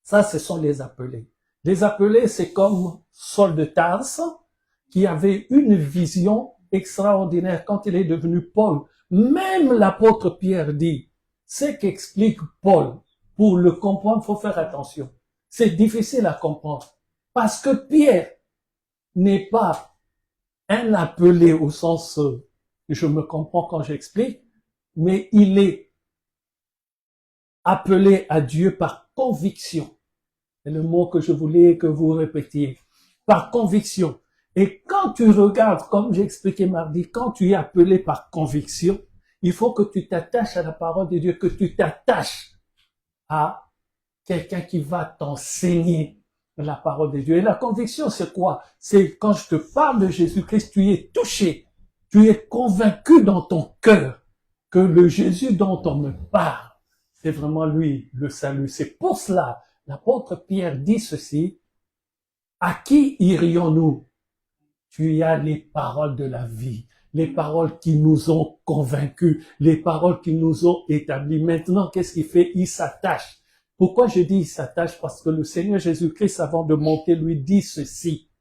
Ça, ce sont les appelés. Les appelés, c'est comme Saul de Tarse, qui avait une vision extraordinaire quand il est devenu Paul. Même l'apôtre Pierre dit, ce qu'explique Paul, pour le comprendre, il faut faire attention. C'est difficile à comprendre. Parce que Pierre n'est pas un appelé au sens, je me comprends quand j'explique, mais il est appelé à Dieu par conviction. C'est le mot que je voulais que vous répétiez. Par conviction. Et quand tu regardes, comme j'ai expliqué mardi, quand tu es appelé par conviction, il faut que tu t'attaches à la parole de Dieu, que tu t'attaches à quelqu'un qui va t'enseigner la parole de Dieu. Et la conviction, c'est quoi? C'est quand je te parle de Jésus-Christ, tu es touché, tu es convaincu dans ton cœur que le Jésus dont on me parle, c'est vraiment lui, le salut. C'est pour cela, l'apôtre Pierre dit ceci, à qui irions-nous? Tu as les paroles de la vie, les paroles qui nous ont convaincus, les paroles qui nous ont établis. Maintenant, qu'est-ce qu'il fait? Il s'attache. Pourquoi je dis il s'attache? Parce que le Seigneur Jésus-Christ, avant de monter, lui dit ceci.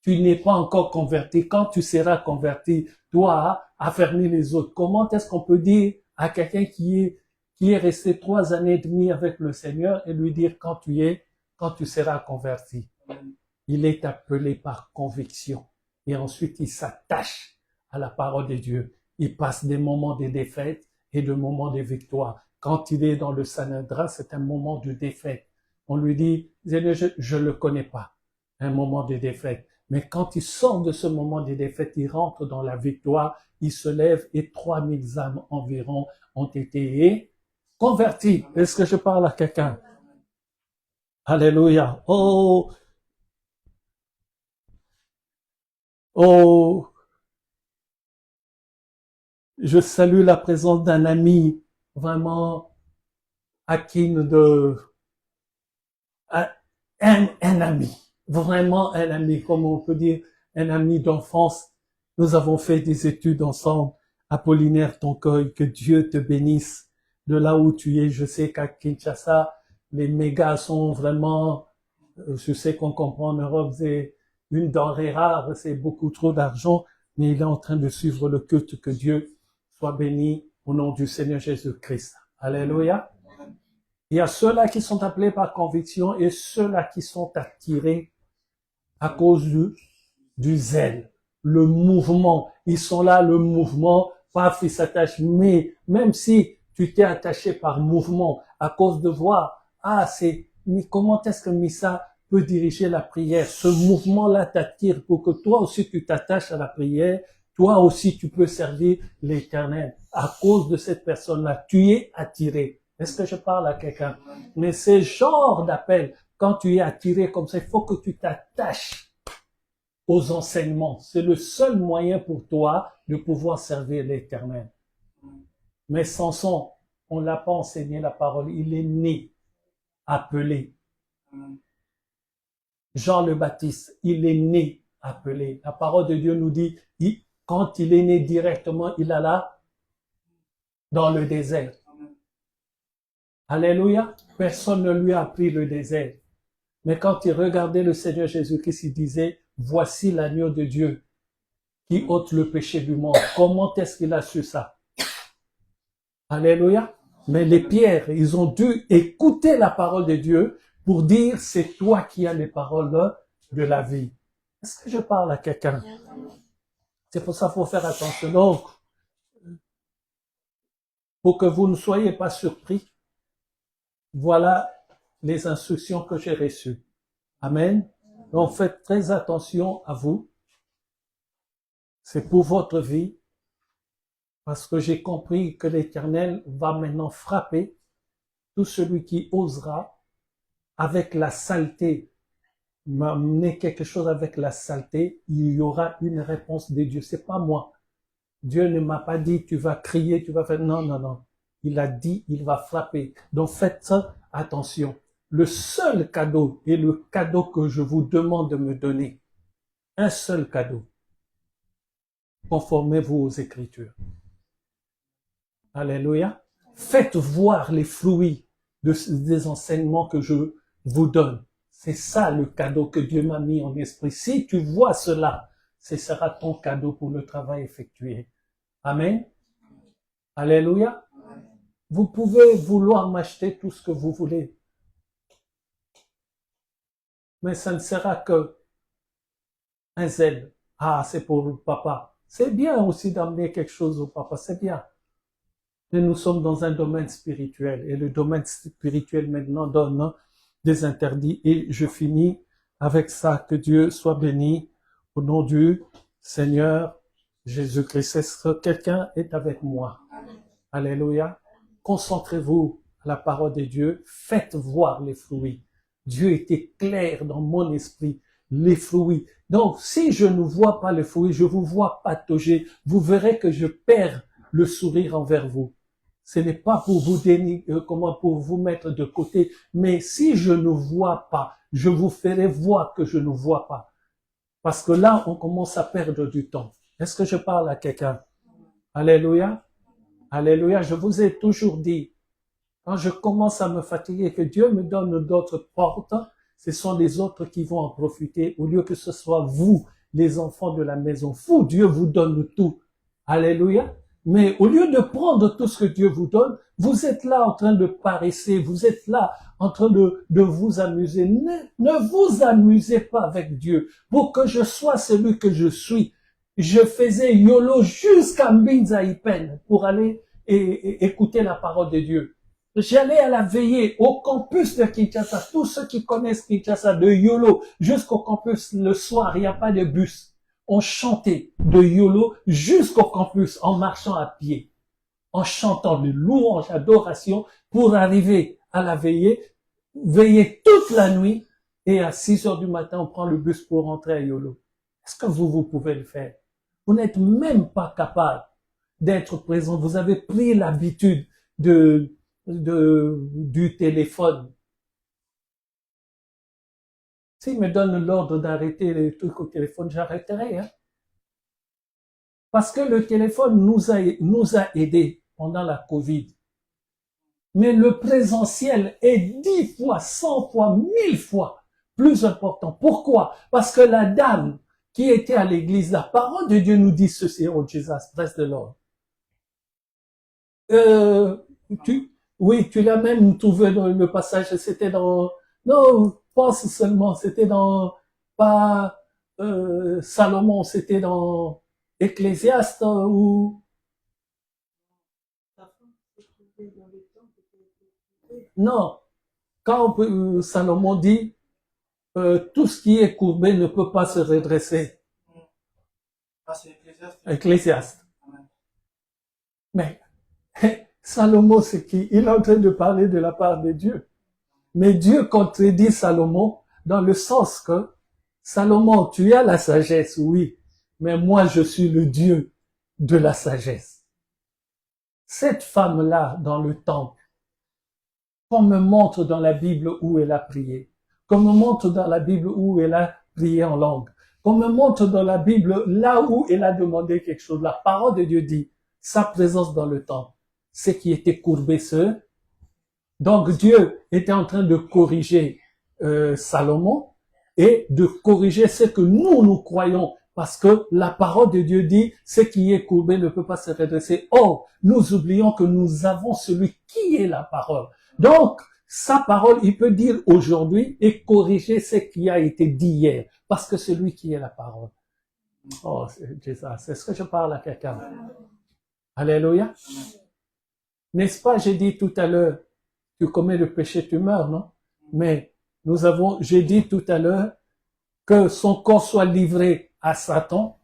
Tu n'es pas encore converti. Quand tu seras converti, toi, affermis les autres. Comment est-ce qu'on peut dire à quelqu'un qui est resté 3 années et demie avec le Seigneur et lui dire quand tu seras converti? Il est appelé par conviction. Et ensuite, il s'attache à la parole de Dieu. Il passe des moments de défaite et des moments de victoire. Quand il est dans le Sanhedrin, c'est un moment de défaite. On lui dit, je le connais pas. Un moment de défaite. Mais quand il sort de ce moment de défaite, il rentre dans la victoire, il se lève et 3000 âmes environ ont été converties. Est-ce que je parle à quelqu'un? Alléluia. Oh, je salue la présence d'un ami, vraiment, Hakim un ami, vraiment un ami, comme on peut dire, un ami d'enfance. Nous avons fait des études ensemble. Apollinaire Tonkoy, que Dieu te bénisse de là où tu es. Je sais qu'à Kinshasa, les mégas sont vraiment, je sais qu'on comprend en Europe, c'est une denrée rare, c'est beaucoup trop d'argent, mais il est en train de suivre le culte. Que Dieu soit béni au nom du Seigneur Jésus-Christ. Alléluia. Il y a ceux-là qui sont appelés par conviction et ceux-là qui sont attirés à cause du zèle, le mouvement. Ils sont là, le mouvement, paf, ils s'attachent. Mais même si tu t'es attaché par mouvement à cause de voir, mais comment est-ce que Missa peut diriger la prière? Ce mouvement-là t'attire pour que toi aussi tu t'attaches à la prière. Toi aussi tu peux servir l'Éternel. À cause de cette personne-là, tu es attiré. Est-ce que je parle à quelqu'un? Mais ce genre d'appel, quand tu es attiré comme ça, il faut que tu t'attaches aux enseignements. C'est le seul moyen pour toi de pouvoir servir l'Éternel. Mais Samson, on l'a pas enseigné la parole. Il est né, appelé. Jean le Baptiste, il est né, appelé. La parole de Dieu nous dit, Quand il est né directement, il alla dans le désert. Alléluia. Personne ne lui a appris le désert. Mais quand il regardait le Seigneur Jésus-Christ, il disait, voici l'agneau de Dieu qui ôte le péché du monde. Comment est-ce qu'il a su ça? Alléluia. Mais les pierres, ils ont dû écouter la parole de Dieu pour dire, c'est toi qui as les paroles de la vie. Est-ce que je parle à quelqu'un? C'est pour ça qu'il faut faire attention. Donc, pour que vous ne soyez pas surpris, voilà les instructions que j'ai reçues. Amen. Donc, faites très attention à vous. C'est pour votre vie. Parce que j'ai compris que l'Éternel va maintenant frapper tout celui qui osera avec la saleté, m'amener quelque chose avec la saleté, il y aura une réponse de Dieu. C'est pas moi. Dieu ne m'a pas dit, tu vas crier, tu vas faire, non, non, non. Il a dit, il va frapper. Donc faites attention. Le seul cadeau est le cadeau que je vous demande de me donner. Un seul cadeau. Conformez-vous aux Écritures. Alléluia. Faites voir les fruits des enseignements que je vous donne. C'est ça le cadeau que Dieu m'a mis en esprit. Si tu vois cela, ce sera ton cadeau pour le travail effectué. Amen. Alléluia. Vous pouvez vouloir m'acheter tout ce que vous voulez. Mais ça ne sera que un zèle. Ah, c'est pour le papa. C'est bien aussi d'amener quelque chose au papa. C'est bien. Mais nous sommes dans un domaine spirituel. Et le domaine spirituel maintenant donne des interdits. Et je finis avec ça. Que Dieu soit béni au nom du Seigneur Jésus-Christ. Est-ce que quelqu'un est avec moi? Alléluia. Concentrez-vous à la parole de Dieu. Faites voir les fruits. Dieu était clair dans mon esprit. Les fruits. Donc, si je ne vois pas les fruits, je vous vois patauger. Vous verrez que je perds le sourire envers vous. Ce n'est pas pour vous pour vous mettre de côté, mais si je ne vois pas, je vous ferai voir que je ne vois pas. Parce que là, on commence à perdre du temps. Est-ce que je parle à quelqu'un? Alléluia. Alléluia. Je vous ai toujours dit, quand je commence à me fatiguer, que Dieu me donne d'autres portes, ce sont les autres qui vont en profiter, au lieu que ce soit vous, les enfants de la maison. Vous, Dieu vous donne tout. Alléluia. Mais au lieu de prendre tout ce que Dieu vous donne, vous êtes là en train de paresser, vous êtes là en train de vous amuser. Ne vous amusez pas avec Dieu. Pour que je sois celui que je suis, je faisais YOLO jusqu'à Mbinza-Ipen pour aller et écouter la parole de Dieu. J'allais à la veillée au campus de Kinshasa. Tous ceux qui connaissent Kinshasa, de YOLO jusqu'au campus, le soir, il n'y a pas de bus. On chantait de YOLO jusqu'au campus en marchant à pied, en chantant de louanges, adoration, pour arriver à la veillée, veiller toute la nuit, et à 6 heures du matin, on prend le bus pour rentrer à YOLO. Est-ce que vous pouvez le faire? Vous n'êtes même pas capable d'être présent. Vous avez pris l'habitude du téléphone. S'il me donne l'ordre d'arrêter les trucs au téléphone, j'arrêterai. Hein? Parce que le téléphone nous a aidés pendant la Covid. Mais le présentiel est 10 fois, 100 fois, 1000 fois plus important. Pourquoi? Parce que la dame qui était à l'église, la parole de Dieu nous dit ceci, oh Jesus, bless the Lord. Tu l'as même trouvé dans le passage, c'était dans, non, pense seulement, c'était dans, pas Salomon, c'était dans Ecclésiaste ou... Non, quand Salomon dit, tout ce qui est courbé ne peut pas se redresser. Ecclésiaste. Mais Salomon, c'est qui? Il est en train de parler de la part de Dieu. Mais Dieu contredit Salomon dans le sens que Salomon, tu as la sagesse, oui, mais moi je suis le Dieu de la sagesse. Cette femme-là dans le temple, qu'on me montre dans la Bible où elle a prié, qu'on me montre dans la Bible où elle a prié en langue, qu'on me montre dans la Bible là où il a demandé quelque chose. La parole de Dieu dit, sa présence dans le temple, ce qui était courbé, donc Dieu était en train de corriger Salomon et de corriger ce que nous croyons, parce que la parole de Dieu dit, ce qui est courbé ne peut pas se redresser. Or, nous oublions que nous avons celui qui est la parole. Donc, sa parole, il peut dire aujourd'hui et corriger ce qui a été dit hier, parce que c'est lui qui est la parole. Oh, c'est ce que je parle à quelqu'un. Alléluia. N'est-ce pas, j'ai dit tout à l'heure, tu commets le péché, tu meurs, non? Mais j'ai dit tout à l'heure que son corps soit livré à Satan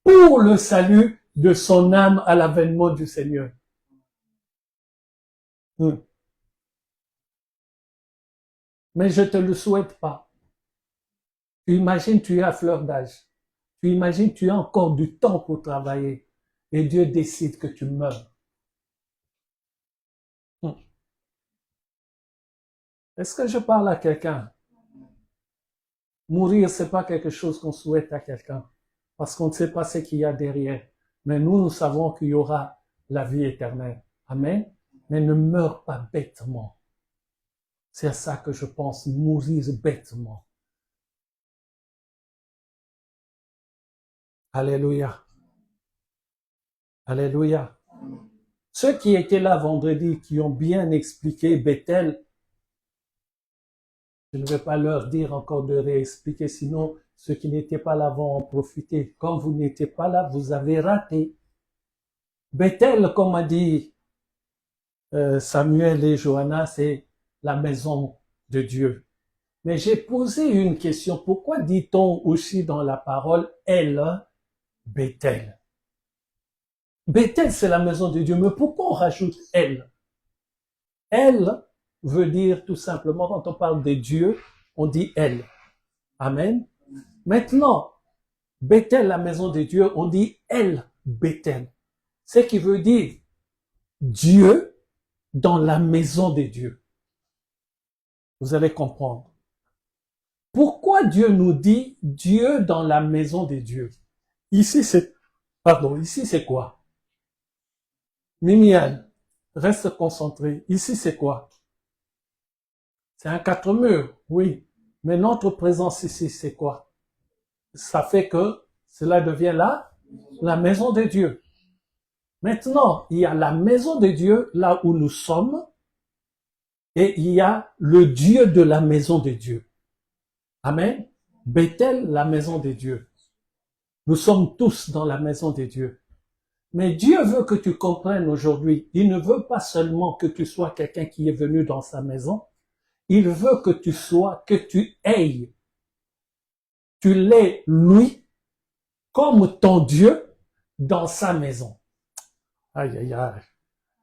pour le salut de son âme à l'avènement du Seigneur. Mais je te le souhaite pas. Tu imagines, tu es à fleur d'âge. Tu imagines, tu as encore du temps pour travailler. Et Dieu décide que tu meurs. Est-ce que je parle à quelqu'un? Mourir, c'est pas quelque chose qu'on souhaite à quelqu'un. Parce qu'on ne sait pas ce qu'il y a derrière. Mais nous savons qu'il y aura la vie éternelle. Amen. Mais ne meurs pas bêtement. C'est à ça que je pense, mourir bêtement. Alléluia. Alléluia. Ceux qui étaient là vendredi, qui ont bien expliqué Bethel, je ne vais pas leur dire encore de réexpliquer, sinon ceux qui n'étaient pas là vont en profiter. Comme vous n'étiez pas là, vous avez raté. Bethel, comme a dit Samuel et Johanna, c'est la maison de Dieu. Mais j'ai posé une question. Pourquoi dit-on aussi dans la parole elle, Bethel? Bethel, c'est la maison de Dieu. Mais pourquoi on rajoute elle? Elle veut dire tout simplement, quand on parle de Dieu, on dit elle. Amen. Maintenant, Bethel, la maison de Dieu, on dit elle, Bethel. Ce qui veut dire Dieu dans la maison de Dieu. Vous allez comprendre. Pourquoi Dieu nous dit Dieu dans la maison de Dieu? Ici, c'est quoi? Mimiane, reste concentré. Ici, c'est quoi? C'est un quatre murs, oui. Mais notre présence ici, c'est quoi? Ça fait que cela devient la maison de Dieu. Maintenant, il y a la maison de Dieu là où nous sommes et il y a le Dieu de la maison de Dieu. Amen. Bethel, la maison de Dieu. Nous sommes tous dans la maison de Dieu. Mais Dieu veut que tu comprennes aujourd'hui. Il ne veut pas seulement que tu sois quelqu'un qui est venu dans sa maison. Il veut que tu aies. Tu l'aies, lui, comme ton Dieu, dans sa maison. Aïe, aïe, aïe.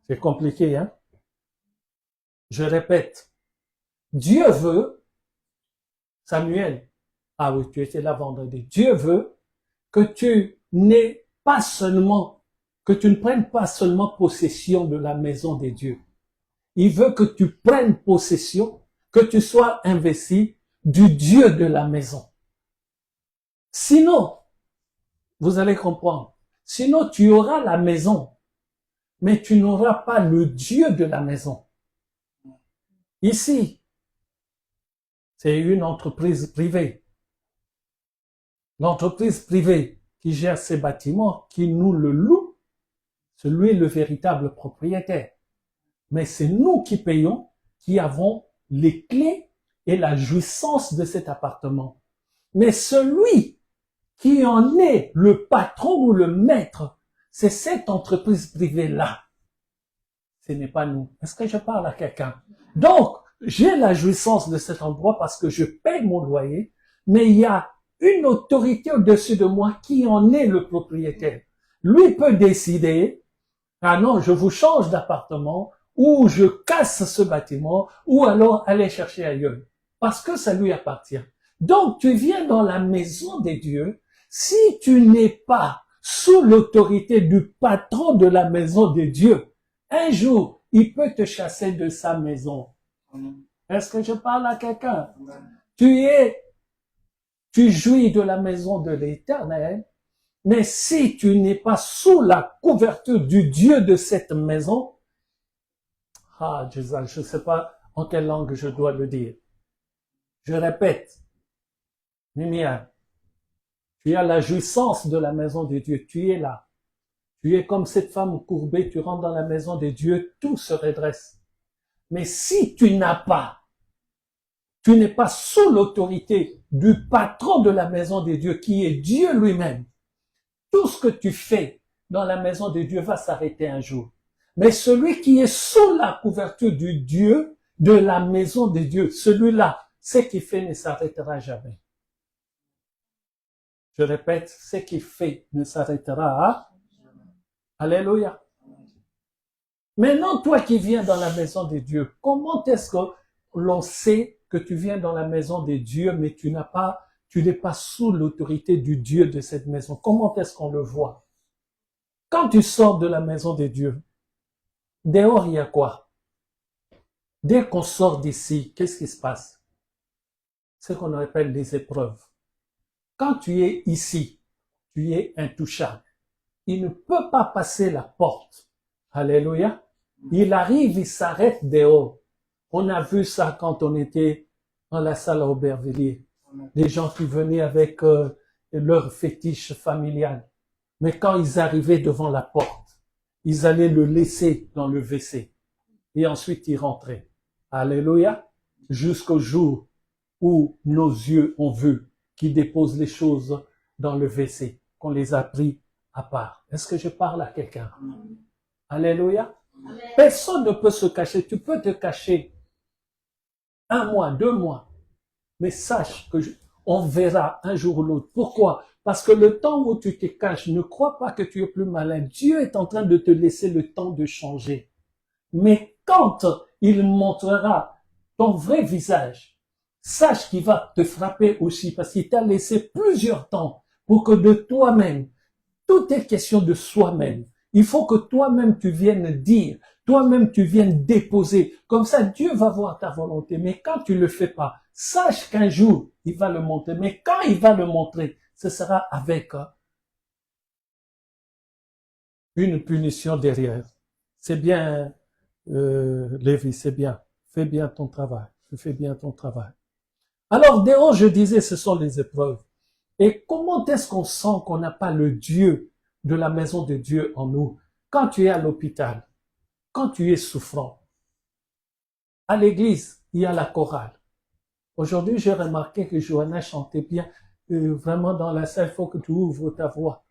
C'est compliqué, hein? Je répète. Dieu veut, Samuel, ah oui, tu étais là vendredi. Dieu veut que tu n'aies pas seulement, que tu ne prennes pas seulement possession de la maison de Dieu. Il veut que tu prennes possession, que tu sois investi du Dieu de la maison. Sinon, vous allez comprendre, sinon tu auras la maison, mais tu n'auras pas le Dieu de la maison. Ici, c'est une entreprise privée. L'entreprise privée qui gère ces bâtiments, qui nous le loue, c'est lui le véritable propriétaire. Mais c'est nous qui payons, qui avons les clés et la jouissance de cet appartement. Mais celui qui en est le patron ou le maître, c'est cette entreprise privée-là. Ce n'est pas nous. Est-ce que je parle à quelqu'un? Donc, j'ai la jouissance de cet endroit parce que je paye mon loyer, mais il y a une autorité au-dessus de moi qui en est le propriétaire. Lui peut décider, ah non, je vous change d'appartement, ou je casse ce bâtiment, ou alors aller chercher ailleurs. Parce que ça lui appartient. Donc, tu viens dans la maison de Dieu. Si tu n'es pas sous l'autorité du patron de la maison de Dieu, un jour, il peut te chasser de sa maison. Est-ce que je parle à quelqu'un? Tu tu jouis de la maison de l'Éternel, mais si tu n'es pas sous la couverture du Dieu de cette maison, ah, Jésus, je ne sais pas en quelle langue je dois le dire. Je répète, Mimia, tu as la jouissance de la maison de Dieu, tu es là. Tu es comme cette femme courbée, tu rentres dans la maison de Dieu, tout se redresse. Mais si tu n'as pas, tu n'es pas sous l'autorité du patron de la maison de Dieu, qui est Dieu lui-même, tout ce que tu fais dans la maison de Dieu va s'arrêter un jour. Mais celui qui est sous la couverture du Dieu, de la maison de Dieu, celui-là, ce qu'il fait ne s'arrêtera jamais. Je répète, ce qu'il fait ne s'arrêtera. Alléluia. Maintenant, toi qui viens dans la maison de Dieu, comment est-ce que l'on sait que tu viens dans la maison de Dieu, mais tu n'es pas sous l'autorité du Dieu de cette maison? Comment est-ce qu'on le voit? Quand tu sors de la maison de Dieu, dehors, il y a quoi? Dès qu'on sort d'ici, qu'est-ce qui se passe? Ce qu'on appelle les épreuves. Quand tu es ici, tu es intouchable. Il ne peut pas passer la porte. Alléluia. Il arrive, il s'arrête dehors. On a vu ça quand on était dans la salle à Aubervilliers. Les gens qui venaient avec leur fétiche familial. Mais quand ils arrivaient devant la porte, ils allaient le laisser dans le WC. Et ensuite, ils rentraient. Alléluia. Jusqu'au jour où nos yeux ont vu qu'ils déposent les choses dans le WC, qu'on les a pris à part. Est-ce que je parle à quelqu'un? Alléluia. Personne ne peut se cacher. Tu peux te cacher 1 mois, 2 mois. Mais sache que on verra un jour ou l'autre. Pourquoi? Parce que le temps où tu te caches, ne crois pas que tu es plus malin. Dieu est en train de te laisser le temps de changer. Mais quand il montrera ton vrai visage, sache qu'il va te frapper aussi parce qu'il t'a laissé plusieurs temps pour que de toi-même, tout est question de soi-même. Il faut que toi-même tu viennes dire, toi-même tu viennes déposer. Comme ça, Dieu va voir ta volonté. Mais quand tu le fais pas, sache qu'un jour, il va le montrer. Mais quand il va le montrer, ce sera avec une punition derrière. C'est bien, Lévi, c'est bien. Fais bien ton travail. Fais bien ton travail. Alors, dehors, je disais, ce sont les épreuves. Et comment est-ce qu'on sent qu'on n'a pas le Dieu de la maison de Dieu en nous? Quand tu es à l'hôpital, quand tu es souffrant, à l'église, il y a la chorale. Aujourd'hui, j'ai remarqué que Johanna chantait bien. Vraiment, dans la salle, il faut que tu ouvres ta voix.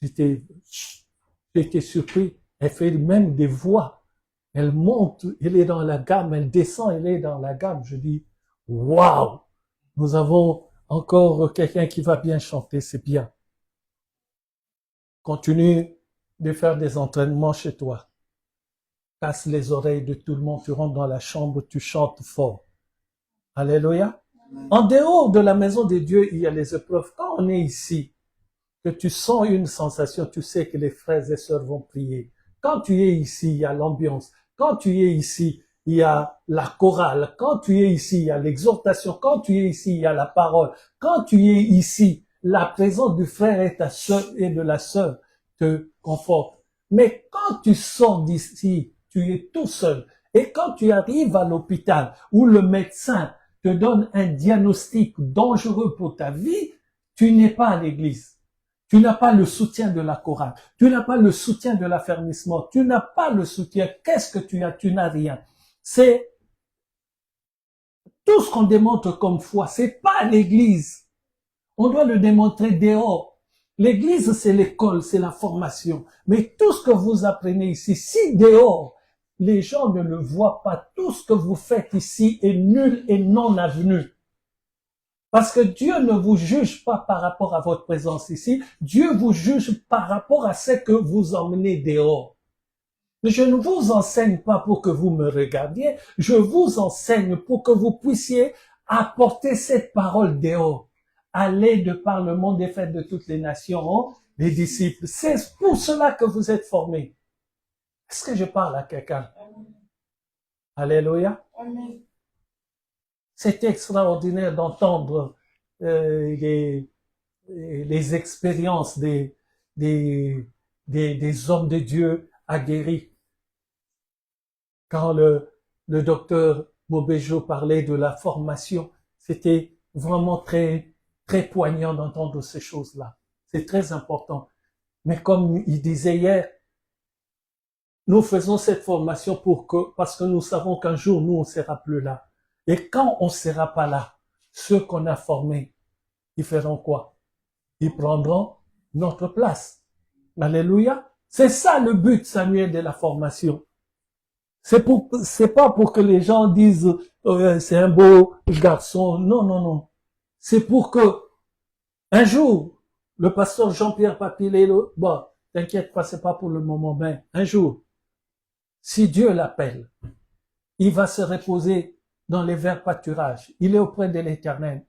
J'étais surpris. Elle fait même des voix. Elle monte, elle est dans la gamme. Elle descend, elle est dans la gamme. Je dis, waouh! Nous avons encore quelqu'un qui va bien chanter, c'est bien. Continue de faire des entraînements chez toi. Casse les oreilles de tout le monde, tu rentres dans la chambre, tu chantes fort. Alléluia. En dehors de la maison de Dieu, il y a les épreuves. Quand on est ici, que tu sens une sensation, tu sais que les frères et sœurs vont prier. Quand tu es ici, il y a l'ambiance. Quand tu es ici, il y a la chorale. Quand tu es ici, il y a l'exhortation. Quand tu es ici, il y a la parole. Quand tu es ici, la présence du frère et ta sœur et de la sœur te conforte. Mais quand tu sors d'ici, tu es tout seul. Et quand tu arrives à l'hôpital où le médecin te donne un diagnostic dangereux pour ta vie, tu n'es pas à l'église. Tu n'as pas le soutien de la chorale. Tu n'as pas le soutien de l'affermissement. Tu n'as pas le soutien. Qu'est-ce que tu as? Tu n'as rien. C'est tout ce qu'on démontre comme foi. C'est pas l'église. On doit le démontrer dehors. L'église, c'est l'école, c'est la formation. Mais tout ce que vous apprenez ici, si dehors, les gens ne le voient pas, tout ce que vous faites ici est nul et non avenu. Parce que Dieu ne vous juge pas par rapport à votre présence ici. Dieu vous juge par rapport à ce que vous emmenez dehors. Mais je ne vous enseigne pas pour que vous me regardiez. Je vous enseigne pour que vous puissiez apporter cette parole dehors. Allez de par le monde et faites de toutes les nations les disciples. C'est pour cela que vous êtes formés. Est-ce que je parle à quelqu'un? Alléluia. C'est extraordinaire d'entendre les expériences des hommes de Dieu aguerris. Quand le docteur Mobejo parlait de la formation, c'était vraiment très, très poignant d'entendre ces choses-là. C'est très important. Mais comme il disait hier, nous faisons cette formation parce que nous savons qu'un jour, nous, on ne sera plus là. Et quand on ne sera pas là, ceux qu'on a formés, ils feront quoi? Ils prendront notre place. Alléluia. C'est ça le but, Samuel, de la formation. C'est pas pour que les gens disent, c'est un beau garçon. Non, non, non. C'est pour que, un jour, le pasteur Jean-Pierre Papilé, bon, t'inquiète pas, c'est pas pour le moment, mais un jour, si Dieu l'appelle, il va se reposer dans les verts pâturages. Il est auprès de l'Éternel.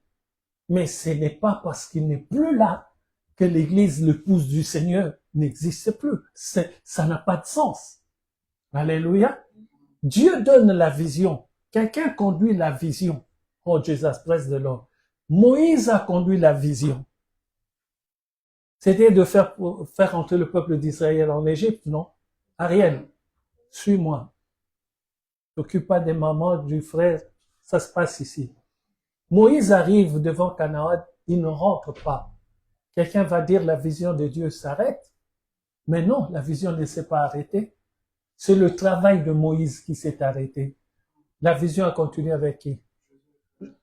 Mais ce n'est pas parce qu'il n'est plus là que l'Église, l'épouse du Seigneur, n'existe plus. Ça n'a pas de sens. Alléluia. Dieu donne la vision. Quelqu'un conduit la vision. Oh, Jesus, praise the Lord. Moïse a conduit la vision. C'était de faire entrer le peuple d'Israël en Égypte, non? Ariel, suis-moi. T'occupe pas des mamans, du frère. Ça se passe ici. Moïse arrive devant Canaan, il ne rentre pas. Quelqu'un va dire la vision de Dieu s'arrête. Mais non, la vision ne s'est pas arrêtée. C'est le travail de Moïse qui s'est arrêté. La vision a continué avec qui?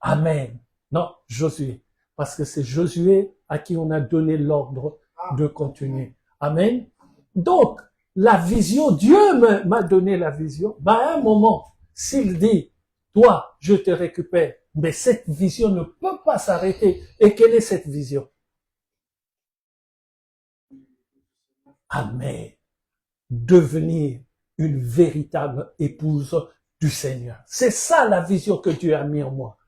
Amen. Non, Josué. Parce que c'est Josué à qui on a donné l'ordre de continuer. Amen. Donc, la vision, Dieu m'a donné la vision. À un moment, s'il dit, toi, je te récupère, mais cette vision ne peut pas s'arrêter. Et quelle est cette vision? Amen. Devenir une véritable épouse du Seigneur. C'est ça la vision que Dieu a mis en moi.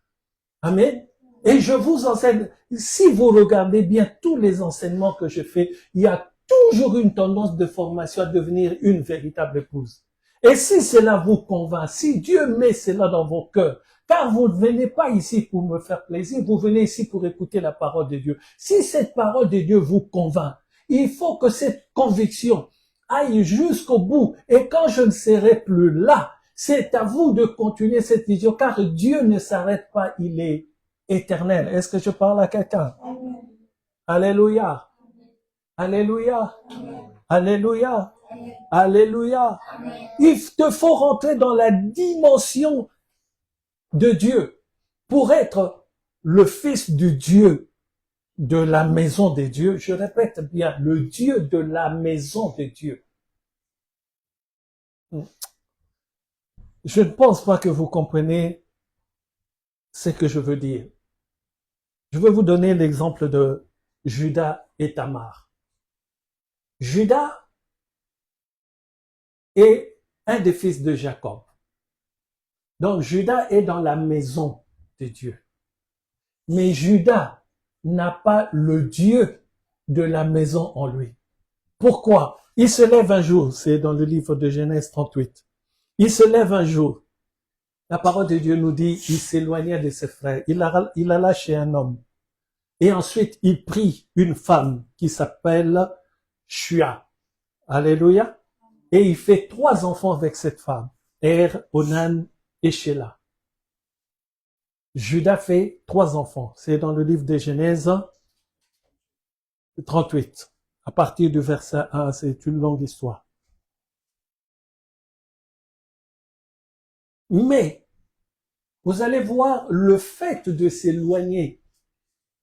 Amen. Et je vous enseigne, si vous regardez bien tous les enseignements que je fais, il y a toujours une tendance de formation à devenir une véritable épouse. Et si cela vous convainc, si Dieu met cela dans vos cœurs, car vous ne venez pas ici pour me faire plaisir, vous venez ici pour écouter la parole de Dieu. Si cette parole de Dieu vous convainc, il faut que cette conviction aille jusqu'au bout. Et quand je ne serai plus là, c'est à vous de continuer cette vision, car Dieu ne s'arrête pas, il est éternel. Est-ce que je parle à quelqu'un? Alléluia. Alléluia. Alléluia. Alléluia. Il te faut rentrer dans la dimension de Dieu pour être le fils du Dieu de la maison de Dieu. Je répète bien, le Dieu de la maison de Dieu. Je ne pense pas que vous comprenez ce que je veux dire. Je vais vous donner l'exemple de Judas et Tamar. Judas est un des fils de Jacob. Donc Judas est dans la maison de Dieu. Mais Judas n'a pas le Dieu de la maison en lui. Pourquoi? Il se lève un jour, c'est dans le livre de Genèse 38. Il se lève un jour. La parole de Dieu nous dit, il s'éloignait de ses frères. Il alla chez un homme. Et ensuite, il prit une femme qui s'appelle Shua. Alléluia. Et il fait 3 enfants avec cette femme. Onan et Shelah. Judas fait 3 enfants. C'est dans le livre de Genèse 38. À partir du verset 1, c'est une longue histoire. Mais, vous allez voir le fait de s'éloigner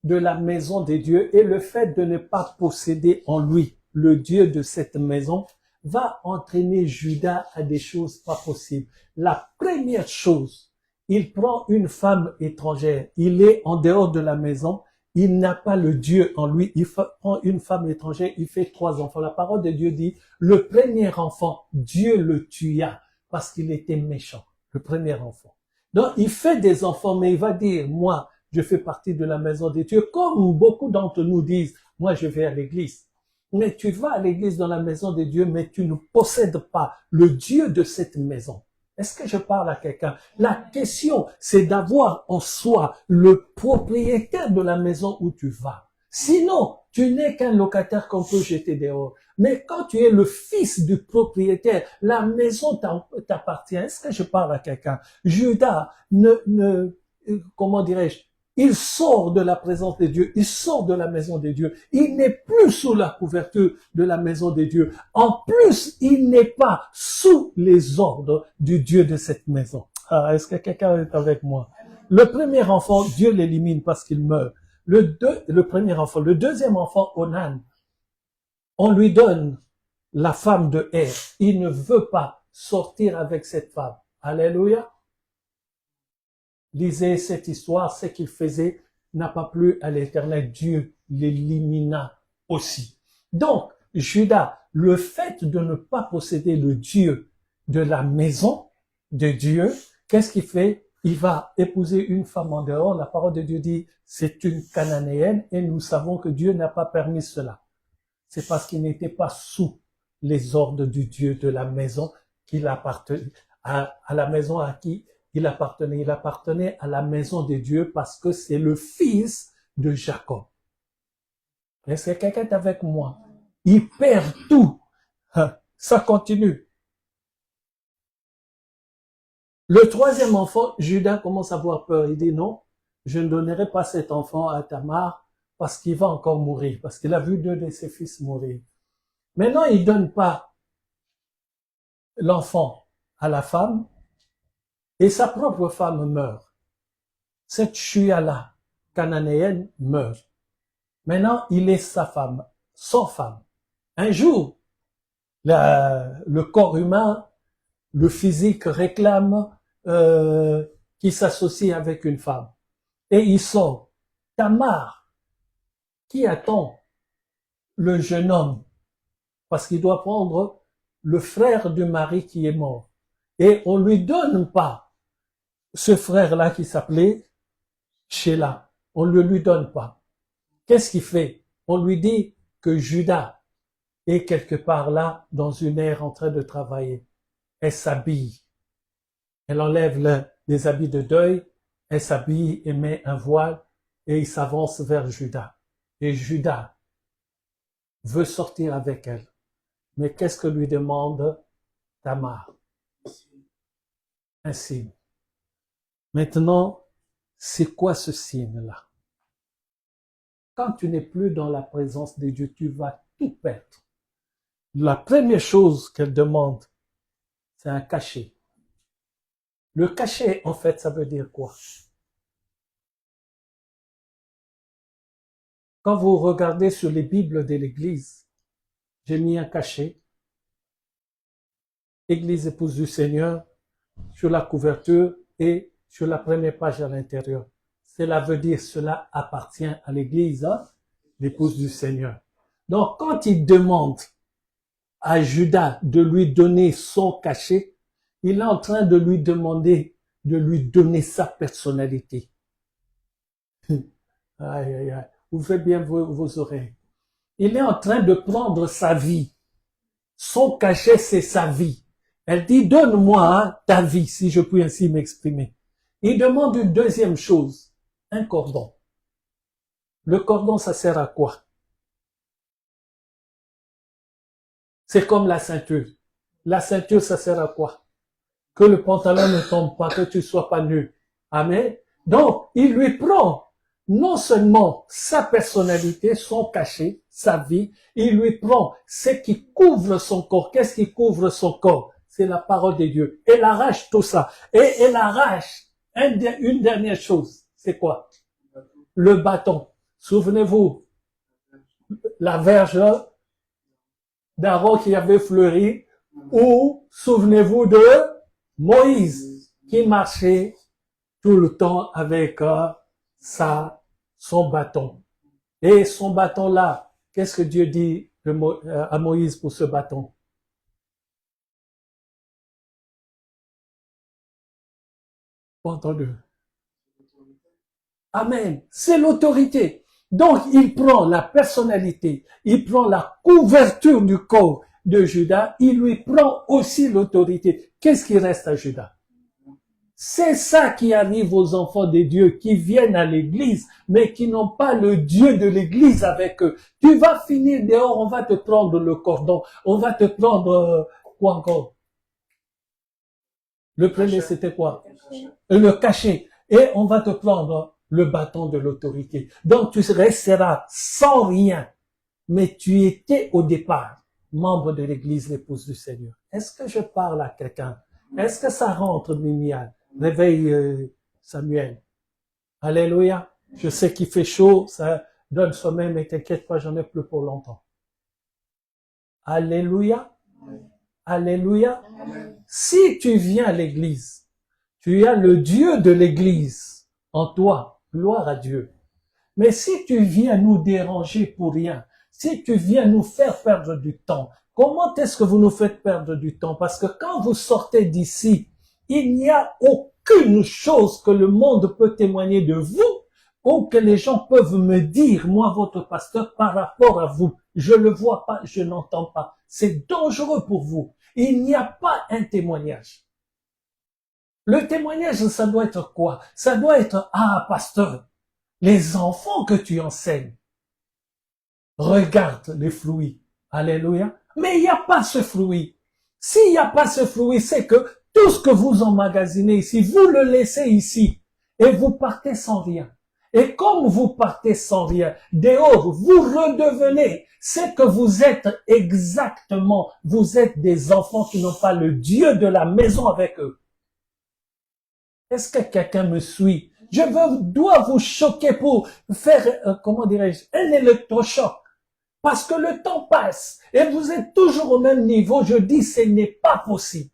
de la maison de Dieu et le fait de ne pas posséder en lui le Dieu de cette maison va entraîner Judas à des choses pas possibles. La première chose, il prend une femme étrangère. Il est en dehors de la maison. Il n'a pas le Dieu en lui. Il prend une femme étrangère. Il fait 3 enfants. La parole de Dieu dit, le premier enfant, Dieu le tua parce qu'il était méchant. Le premier enfant. Donc, il fait des enfants, mais il va dire, moi, je fais partie de la maison de Dieu. Comme beaucoup d'entre nous disent, moi, je vais à l'église. Mais tu vas à l'église dans la maison de Dieu, mais tu ne possèdes pas le Dieu de cette maison. Est-ce que je parle à quelqu'un? La question, c'est d'avoir en soi le propriétaire de la maison où tu vas. Sinon, tu n'es qu'un locataire qu'on peut jeter dehors. Mais quand tu es le fils du propriétaire, la maison t'appartient. Est-ce que je parle à quelqu'un? Judas comment dirais-je? Il sort de la présence de Dieu, il sort de la maison de Dieu. Il n'est plus sous la couverture de la maison de Dieu. En plus, il n'est pas sous les ordres du Dieu de cette maison. Ah, est-ce que quelqu'un est avec moi? Le premier enfant, Dieu l'élimine parce qu'il meurt. Le premier enfant. Le deuxième enfant, Onan, on lui donne la femme de Er. Il ne veut pas sortir avec cette femme. Alléluia. Lisez cette histoire, ce qu'il faisait n'a pas plu à l'Éternel. Dieu l'élimina aussi. Donc, Judas, le fait de ne pas posséder le Dieu de la maison de Dieu, qu'est-ce qu'il fait? Il va épouser une femme en dehors. La parole de Dieu dit, c'est une Cananéenne et nous savons que Dieu n'a pas permis cela. C'est parce qu'il n'était pas sous les ordres du Dieu de la maison qu'il appartenait, à la maison à qui il appartenait. Il appartenait à la maison de Dieu parce que c'est le fils de Jacob. Est-ce que quelqu'un est avec moi? Il perd tout. Ça continue. Le troisième enfant, Judas commence à avoir peur. Il dit non, je ne donnerai pas cet enfant à Tamar parce qu'il va encore mourir, parce qu'il a vu 2 de ses fils mourir. Maintenant, il donne pas l'enfant à la femme et sa propre femme meurt. Cette Shua-là, cananéenne, meurt. Maintenant, il laisse sa femme, sans femme. Un jour, le corps humain, le physique réclame qu'il s'associe avec une femme. Et il sort. Tamar, qui attend le jeune homme, parce qu'il doit prendre le frère du mari qui est mort. Et on lui donne pas ce frère-là qui s'appelait Sheila. On ne lui donne pas. Qu'est-ce qu'il fait? On lui dit que Judas est quelque part là, dans une aire en train de travailler. Elle s'habille. Elle enlève les habits de deuil, elle s'habille et met un voile et il s'avance vers Judas. Et Judas veut sortir avec elle. Mais qu'est-ce que lui demande Tamar? Un signe. Maintenant, c'est quoi ce signe-là? Quand tu n'es plus dans la présence de Dieu, tu vas tout perdre. La première chose qu'elle demande, c'est un cachet. Le cachet, en fait, ça veut dire quoi? Quand vous regardez sur les Bibles de l'Église, j'ai mis un cachet. Église épouse du Seigneur, sur la couverture et sur la première page à l'intérieur. Cela veut dire cela appartient à l'Église, hein, l'épouse du Seigneur. Donc, quand il demande à Judas de lui donner son cachet, il est en train de lui demander de lui donner sa personnalité. Aïe, aïe, aïe. Vous faites bien vos oreilles. Il est en train de prendre sa vie. Son cachet, c'est sa vie. Elle dit, donne-moi ta vie, si je puis ainsi m'exprimer. Il demande une deuxième chose, un cordon. Le cordon, ça sert à quoi? C'est comme la ceinture. La ceinture, ça sert à quoi? Que le pantalon ne tombe pas, que tu sois pas nu. Amen. Donc, il lui prend non seulement sa personnalité, son cachet, sa vie, il lui prend ce qui couvre son corps. Qu'est-ce qui couvre son corps? C'est la parole de Dieu. Elle arrache tout ça. Et elle arrache une dernière chose. C'est quoi? Le bâton. Souvenez-vous, la verge d'Aaron qui avait fleuri, ou souvenez-vous de Moïse qui marchait tout le temps avec son bâton. Et son bâton là, qu'est-ce que Dieu dit à Moïse pour ce bâton? Pas entendu. Amen. C'est l'autorité. Donc, il prend la personnalité, il prend la couverture du corps de Judas, il lui prend aussi l'autorité. Qu'est-ce qui reste à Judas? C'est ça qui arrive aux enfants de Dieu qui viennent à l'église, mais qui n'ont pas le Dieu de l'église avec eux. Tu vas finir dehors, on va te prendre le cordon, on va te prendre quoi encore? Le premier, c'était quoi? Le cachet. Et on va te prendre le bâton de l'autorité. Donc tu resteras sans rien, mais tu étais au départ membre de l'église, l'épouse du Seigneur. Est-ce que je parle à quelqu'un? Est-ce que ça rentre, Mimiane? Réveille Samuel. Alléluia. Je sais qu'il fait chaud, ça donne sommeil, mais t'inquiète pas, j'en ai plus pour longtemps. Alléluia. Alléluia. Si tu viens à l'église, tu as le Dieu de l'église en toi. Gloire à Dieu. Mais si tu viens nous déranger pour rien, si tu viens nous faire perdre du temps, comment est-ce que vous nous faites perdre du temps? Parce que quand vous sortez d'ici, il n'y a aucune chose que le monde peut témoigner de vous ou que les gens peuvent me dire, moi, votre pasteur, par rapport à vous. Je le vois pas, je n'entends pas. C'est dangereux pour vous. Il n'y a pas un témoignage. Le témoignage, ça doit être quoi? Ça doit être, ah, pasteur, les enfants que tu enseignes, regarde les fruits. Alléluia. Mais il n'y a pas ce fruit. S'il n'y a pas ce fruit, c'est que tout ce que vous emmagasinez ici, vous le laissez ici et vous partez sans rien. Et comme vous partez sans rien, dehors, vous redevenez ce que vous êtes exactement. Vous êtes des enfants qui n'ont pas le Dieu de la maison avec eux. Est-ce que quelqu'un me suit? Dois vous choquer pour faire, comment dirais-je, un électrochoc. Parce que le temps passe et vous êtes toujours au même niveau. Je dis, ce n'est pas possible.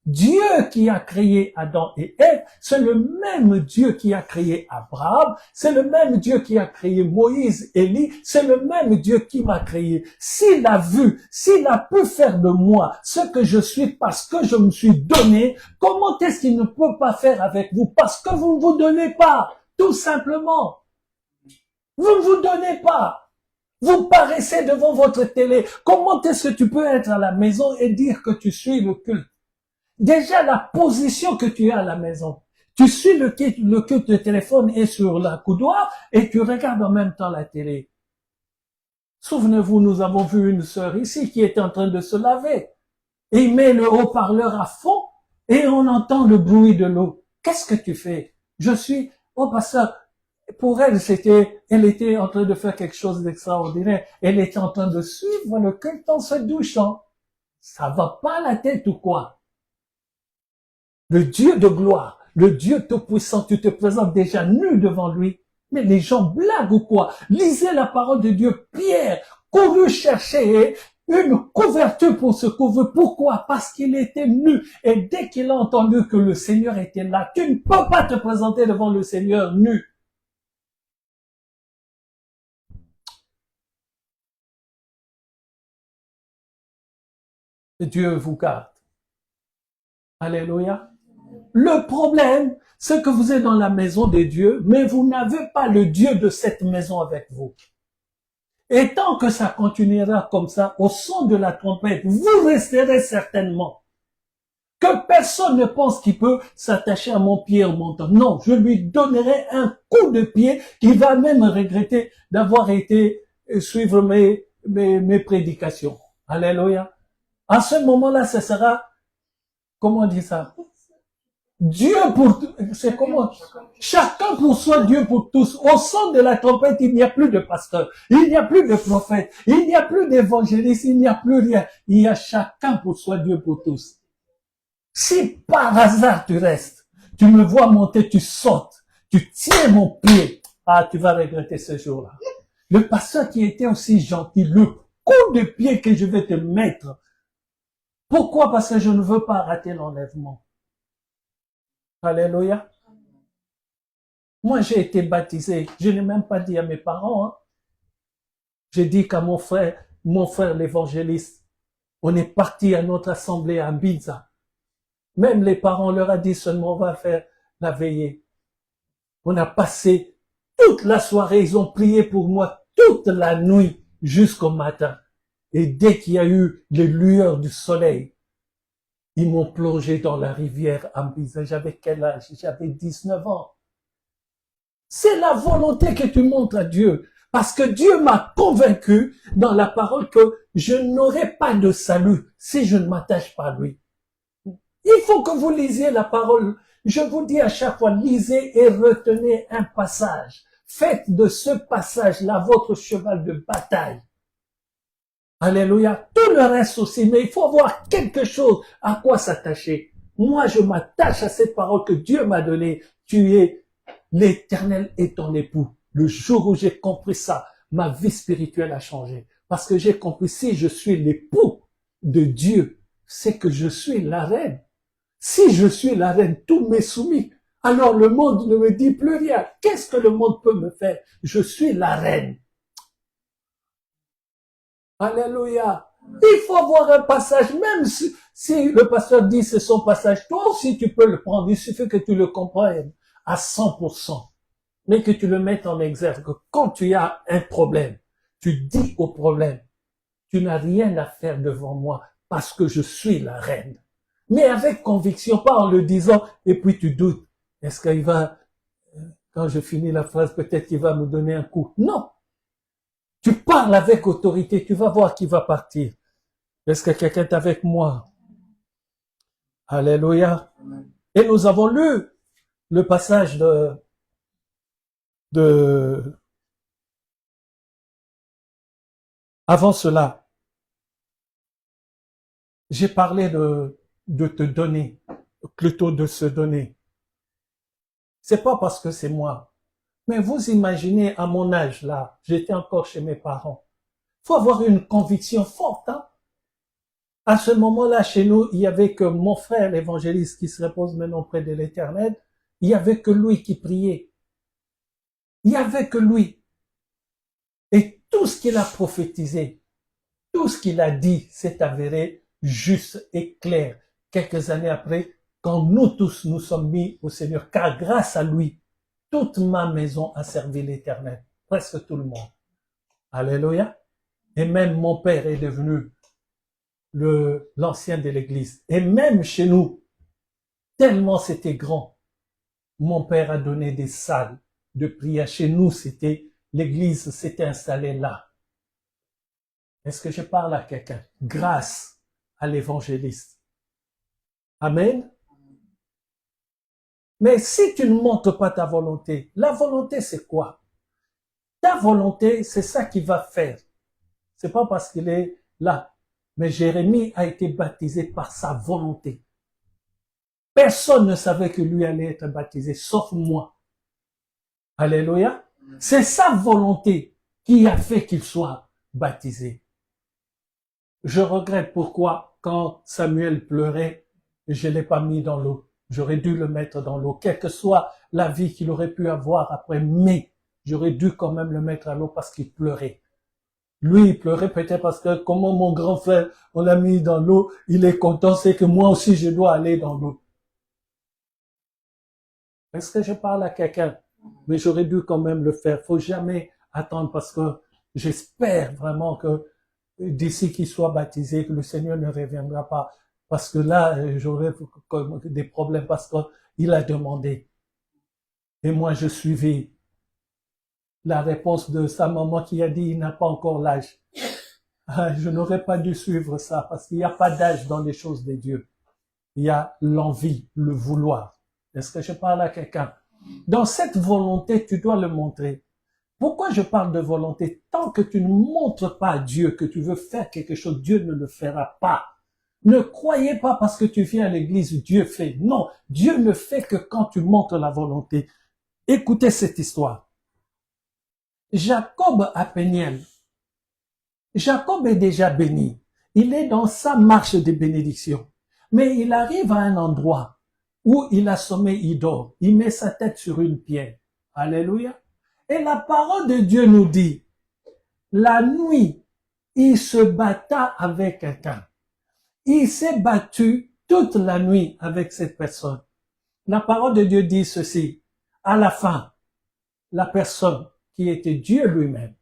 Dieu qui a créé Adam et Ève, c'est le même Dieu qui a créé Abraham, c'est le même Dieu qui a créé Moïse, Élie, c'est le même Dieu qui m'a créé. S'il a vu, s'il a pu faire de moi ce que je suis parce que je me suis donné, comment est-ce qu'il ne peut pas faire avec vous? Parce que vous ne vous donnez pas, tout simplement. Vous ne vous donnez pas. Vous paraissez devant votre télé. Comment est-ce que tu peux être à la maison et dire que tu suis le culte? Déjà, la position que tu as à la maison. Tu suis le culte, le téléphone est sur la coudoir et tu regardes en même temps la télé. Souvenez-vous, nous avons vu une sœur ici qui était en train de se laver. Et il met le haut-parleur à fond et on entend le bruit de l'eau. Qu'est-ce que tu fais? Oh pasteur, pour elle, elle était en train de faire quelque chose d'extraordinaire. Elle était en train de suivre le culte en se douchant. Ça va pas la tête ou quoi? Le Dieu de gloire, le Dieu tout-puissant, tu te présentes déjà nu devant lui. Mais les gens blaguent ou quoi? Lisez la parole de Dieu. Pierre courut chercher une couverture pour se couvrir. Pourquoi? Parce qu'il était nu. Et dès qu'il a entendu que le Seigneur était là, tu ne peux pas te présenter devant le Seigneur nu. Dieu vous garde. Alléluia. Le problème, c'est que vous êtes dans la maison de Dieu, mais vous n'avez pas le Dieu de cette maison avec vous. Et tant que ça continuera comme ça, au son de la trompette, vous resterez certainement. Que personne ne pense qu'il peut s'attacher à mon pied en montant. Non, je lui donnerai un coup de pied qui va même regretter d'avoir été suivre mes prédications. Alléluia. À ce moment-là, ce sera, comment on dit ça? Dieu pour, c'est comment? Chacun pour soi, Dieu pour tous. Au son de la trompette, il n'y a plus de pasteur, il n'y a plus de prophète, il n'y a plus d'évangéliste, il n'y a plus rien. Il y a chacun pour soi, Dieu pour tous. Si par hasard tu restes, tu me vois monter, tu sautes, tu tiens mon pied, ah, tu vas regretter ce jour-là. Le pasteur qui était aussi gentil, le coup de pied que je vais te mettre. Pourquoi? Parce que je ne veux pas rater l'enlèvement. Alléluia. Moi, j'ai été baptisé. Je n'ai même pas dit à mes parents. Hein. J'ai dit qu'à mon frère l'évangéliste, on est parti à notre assemblée à Ibiza. Même les parents leur a dit seulement on va faire la veillée. On a passé toute la soirée. Ils ont prié pour moi toute la nuit jusqu'au matin. Et dès qu'il y a eu les lueurs du soleil, ils m'ont plongé dans la rivière Ambisa. J'avais quel âge? J'avais 19 ans. C'est la volonté que tu montres à Dieu. Parce que Dieu m'a convaincu dans la parole que je n'aurai pas de salut si je ne m'attache pas à lui. Il faut que vous lisiez la parole. Je vous dis à chaque fois, lisez et retenez un passage. Faites de ce passage-là votre cheval de bataille. Alléluia. Tout le reste aussi, mais il faut avoir quelque chose à quoi s'attacher. Moi, je m'attache à cette parole que Dieu m'a donnée. Tu es l'Éternel et ton époux. Le jour où j'ai compris ça, ma vie spirituelle a changé. Parce que j'ai compris, si je suis l'époux de Dieu, c'est que je suis la reine. Si je suis la reine, tout m'est soumis. Alors le monde ne me dit plus rien. Qu'est-ce que le monde peut me faire? Je suis la reine. Alléluia. Il faut avoir un passage, même si le pasteur dit c'est son passage, toi aussi tu peux le prendre. Il suffit que tu le comprennes à 100%, mais que tu le mettes en exergue. Quand tu as un problème, tu dis au problème, tu n'as rien à faire devant moi parce que je suis la reine. Mais avec conviction, pas en le disant, et puis tu doutes. Est-ce qu'il va, quand je finis la phrase, peut-être qu'il va me donner un coup. Non. Tu parles avec autorité, tu vas voir qui va partir. Est-ce que quelqu'un est avec moi? Alléluia. Et nous avons lu le passage avant cela. J'ai parlé de te donner, plutôt de se donner. C'est pas parce que c'est moi. Mais vous imaginez, à mon âge, là, j'étais encore chez mes parents. Faut avoir une conviction forte, hein. À ce moment-là, chez nous, il y avait que mon frère, l'évangéliste, qui se repose maintenant près de l'Éternel, il y avait que lui qui priait. Il y avait que lui. Et tout ce qu'il a prophétisé, tout ce qu'il a dit s'est avéré juste et clair. Quelques années après, quand nous tous nous sommes mis au Seigneur, car grâce à lui, toute ma maison a servi l'Éternel. Presque tout le monde. Alléluia. Et même mon père est devenu l'ancien de l'église. Et même chez nous, tellement c'était grand, mon père a donné des salles de prière. Chez nous, l'église s'était installée là. Est-ce que je parle à quelqu'un? Grâce à l'évangéliste. Amen. Mais si tu ne montres pas ta volonté, la volonté c'est quoi? Ta volonté, c'est ça qui va faire. C'est pas parce qu'il est là. Mais Jérémie a été baptisé par sa volonté. Personne ne savait que lui allait être baptisé, sauf moi. Alléluia. C'est sa volonté qui a fait qu'il soit baptisé. Je regrette pourquoi, quand Samuel pleurait, je ne l'ai pas mis dans l'eau. J'aurais dû le mettre dans l'eau, quelle que soit la vie qu'il aurait pu avoir après, mais j'aurais dû quand même le mettre à l'eau parce qu'il pleurait. Lui, il pleurait peut-être parce que comment mon grand frère, on l'a mis dans l'eau, il est content, c'est que moi aussi je dois aller dans l'eau. Est-ce que je parle à quelqu'un? Mais j'aurais dû quand même le faire. Faut jamais attendre parce que j'espère vraiment que d'ici qu'il soit baptisé, que le Seigneur ne reviendra pas. Parce que là, j'aurais des problèmes parce qu'il a demandé. Et moi, je suivais la réponse de sa maman qui a dit, il n'a pas encore l'âge. Je n'aurais pas dû suivre ça parce qu'il n'y a pas d'âge dans les choses de Dieu. Il y a l'envie, le vouloir. Est-ce que je parle à quelqu'un? Dans cette volonté, tu dois le montrer. Pourquoi je parle de volonté? Tant que tu ne montres pas à Dieu que tu veux faire quelque chose, Dieu ne le fera pas. Ne croyez pas parce que tu viens à l'église, Dieu fait. Non, Dieu ne fait que quand tu montres la volonté. Écoutez cette histoire. Jacob à Péniel. Jacob est déjà béni. Il est dans sa marche de bénédiction. Mais il arrive à un endroit où il a sommeil, il dort. Il met sa tête sur une pierre. Alléluia. Et la parole de Dieu nous dit, la nuit, il se batta avec quelqu'un. Il s'est battu toute la nuit avec cette personne. La parole de Dieu dit ceci. À la fin, la personne qui était Dieu lui-même,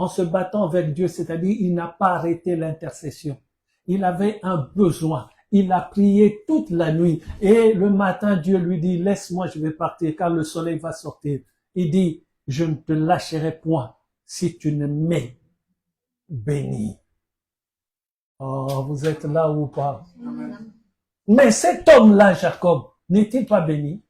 en se battant avec Dieu, c'est-à-dire il n'a pas arrêté l'intercession. Il avait un besoin. Il a prié toute la nuit. Et le matin, Dieu lui dit, laisse-moi, je vais partir car le soleil va sortir. Il dit, je ne te lâcherai point si tu ne m'es béni. Oh, vous êtes là ou pas? Mais cet homme-là, Jacob, n'est-il pas béni?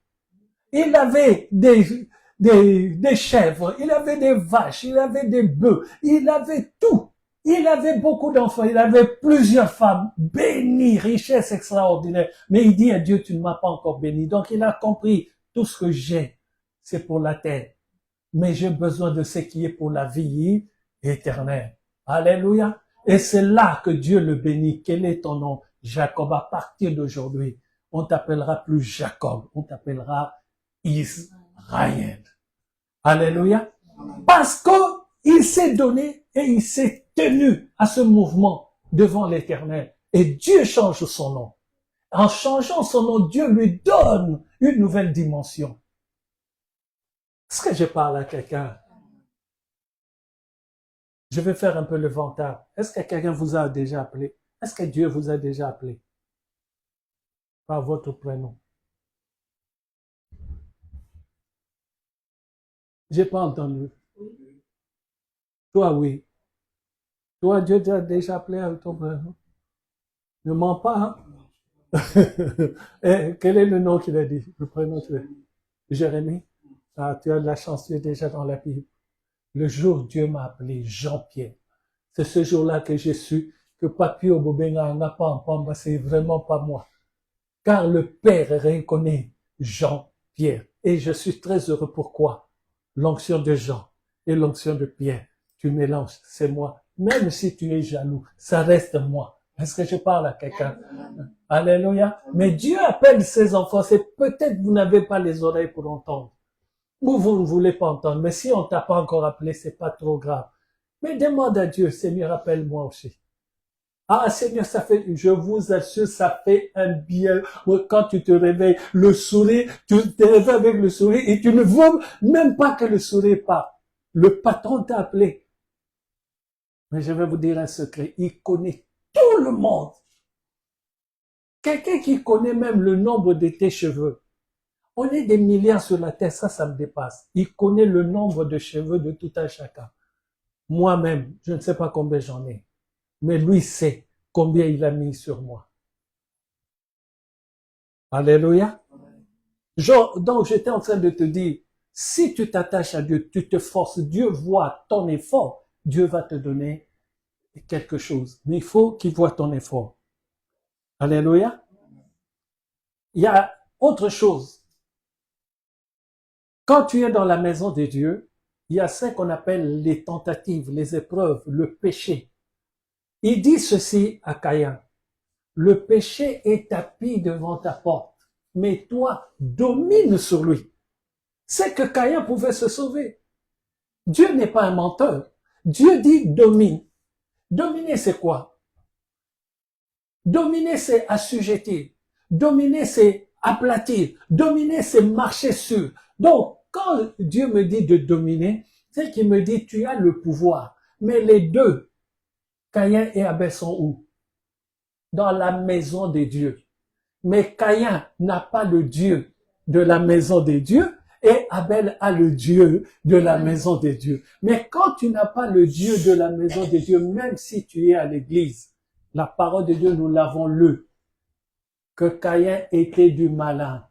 Il avait des chèvres, il avait des vaches, il avait des bœufs, il avait tout. Il avait beaucoup d'enfants, il avait plusieurs femmes, béni, richesse extraordinaire. Mais il dit à Dieu, tu ne m'as pas encore béni. Donc il a compris, tout ce que j'ai, c'est pour la terre. Mais j'ai besoin de ce qui est pour la vie éternelle. Alléluia. Et c'est là que Dieu le bénit. Quel est ton nom? Jacob. À partir d'aujourd'hui, on t'appellera plus Jacob, on t'appellera Israël. Alléluia. Parce que il s'est donné et il s'est tenu à ce mouvement devant l'Éternel. Et Dieu change son nom. En changeant son nom, Dieu lui donne une nouvelle dimension. Est-ce que je parle à quelqu'un? Je vais faire un peu le vantard. Est-ce que quelqu'un vous a déjà appelé? Est-ce que Dieu vous a déjà appelé? Par votre prénom. J'ai pas entendu. Toi, oui. Toi, Dieu t'a déjà appelé avec ton prénom. Ne mens pas. Hein? Et quel est le nom qu'il a dit? Le prénom qu'il a dit? Jérémie. Ah, tu as de la chance, tu es déjà dans la Bible. Le jour où Dieu m'a appelé Jean-Pierre. C'est ce jour-là que j'ai su que Papi Obobenga n'a pas en pamba, c'est vraiment pas moi. Car le Père reconnaît Jean-Pierre. Et je suis très heureux. Pourquoi? L'onction de Jean et l'onction de Pierre. Tu mélanges, c'est moi. Même si tu es jaloux, ça reste moi. Est-ce que je parle à quelqu'un? Alléluia. Mais Dieu appelle ses enfants. C'est peut-être vous n'avez pas les oreilles pour entendre. Ou vous ne voulez pas entendre. Mais si on t'a pas encore appelé, c'est pas trop grave. Mais demande à Dieu, Seigneur, appelle-moi aussi. Ah, Seigneur, ça fait, je vous assure, ça fait un bien. Quand tu te réveilles, le sourire, tu te réveilles avec le sourire et tu ne veux même pas que le sourire parte. Le patron t'a appelé. Mais je vais vous dire un secret. Il connaît tout le monde. Quelqu'un qui connaît même le nombre de tes cheveux. On est des milliards sur la terre, ça me dépasse. Il connaît le nombre de cheveux de tout un chacun. Moi-même, je ne sais pas combien j'en ai. Mais lui sait combien il a mis sur moi. Alléluia. Donc j'étais en train de te dire, si tu t'attaches à Dieu, tu te forces, Dieu voit ton effort, Dieu va te donner quelque chose. Mais il faut qu'il voit ton effort. Alléluia. Il y a autre chose. Quand tu es dans la maison de Dieu, il y a ce qu'on appelle les tentatives, les épreuves, le péché. Il dit ceci à Caïn. Le péché est tapis devant ta porte, mais toi, domine sur lui. C'est que Caïn pouvait se sauver. Dieu n'est pas un menteur. Dieu dit domine. Dominer, c'est quoi? Dominer, c'est assujettir. Dominer, c'est aplatir. Dominer, c'est marcher sur. Donc, quand Dieu me dit de dominer, c'est qu'il me dit, tu as le pouvoir. Mais les deux, Caïn et Abel, sont où? Dans la maison de Dieu. Mais Caïn n'a pas le Dieu de la maison de Dieu et Abel a le Dieu de la maison de Dieu. Mais quand tu n'as pas le Dieu de la maison de Dieu, même si tu es à l'église, la parole de Dieu, nous l'avons lu, que Caïn était du malin.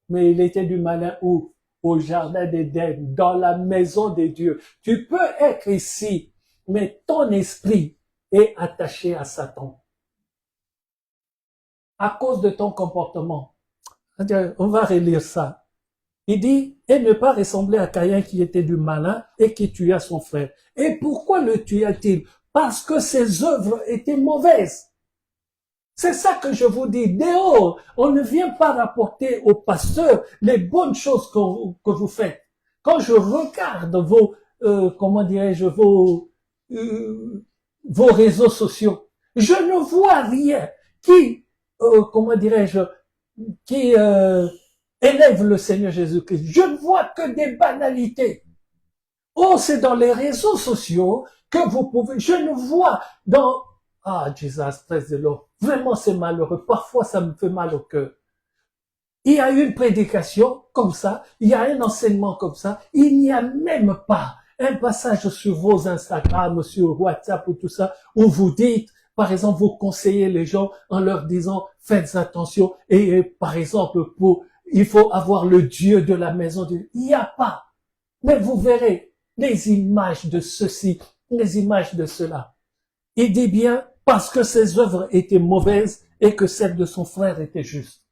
Mais il était du malin où? Au jardin d'Éden, dans la maison de Dieu. Tu peux être ici, mais ton esprit est attaché à Satan. À cause de ton comportement. On va relire ça. Il dit, et ne pas ressembler à Caïn qui était du malin et qui tua son frère. Et pourquoi le tua-t-il? Parce que ses œuvres étaient mauvaises. C'est ça que je vous dis. Dehors, on ne vient pas rapporter au pasteur les bonnes choses que vous faites. Quand je regarde vos, vos réseaux sociaux, je ne vois rien qui, qui élève le Seigneur Jésus-Christ. Je ne vois que des banalités. Oh, c'est dans les réseaux sociaux que vous pouvez, je le vois dans, Jesus, praise the Lord. Vraiment, c'est malheureux. Parfois, ça me fait mal au cœur. Il y a une prédication comme ça, il y a un enseignement comme ça, il n'y a même pas un passage sur vos Instagram, sur WhatsApp ou tout ça, où vous dites, par exemple, vous conseillez les gens en leur disant, faites attention, et par exemple, il faut avoir le Dieu de la maison de Dieu. Il n'y a pas. Mais vous verrez les images de ceci, les images de cela. Il dit bien, parce que ses œuvres étaient mauvaises et que celles de son frère étaient justes.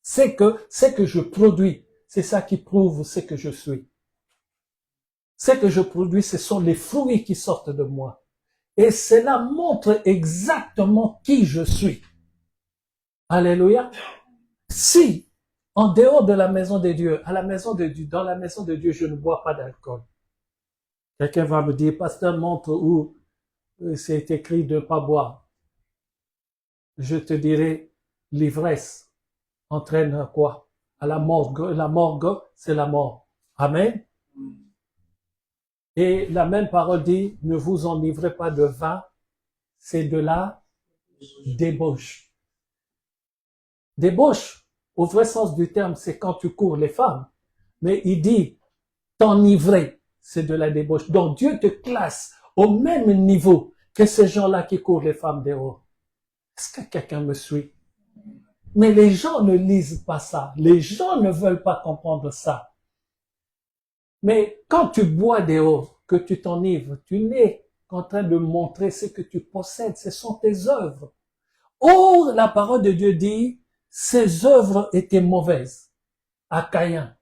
C'est que je produis, c'est ça qui prouve ce que je suis. Ce que je produis, ce sont les fruits qui sortent de moi. Et cela montre exactement qui je suis. Alléluia. Si, en dehors de la maison de Dieu, à la maison de Dieu, dans la maison de Dieu, je ne bois pas d'alcool. Quelqu'un va me dire, pasteur, montre où c'est écrit de ne pas boire. Je te dirai, l'ivresse entraîne à quoi? À la morgue. La morgue, c'est la mort. Amen. Et la même parole dit, ne vous enivrez pas de vin, c'est de la débauche. Débauche, au vrai sens du terme, c'est quand tu cours les femmes. Mais il dit, t'enivrer, c'est de la débauche. Donc Dieu te classe au même niveau que ces gens-là qui courent les femmes dehors. Est-ce que quelqu'un me suit? Mais les gens ne lisent pas ça. Les gens ne veulent pas comprendre ça. Mais quand tu bois dehors, que tu t'enivres, tu n'es qu'en train de montrer ce que tu possèdes. Ce sont tes œuvres. Or, la parole de Dieu dit, ses œuvres étaient mauvaises à Caïn.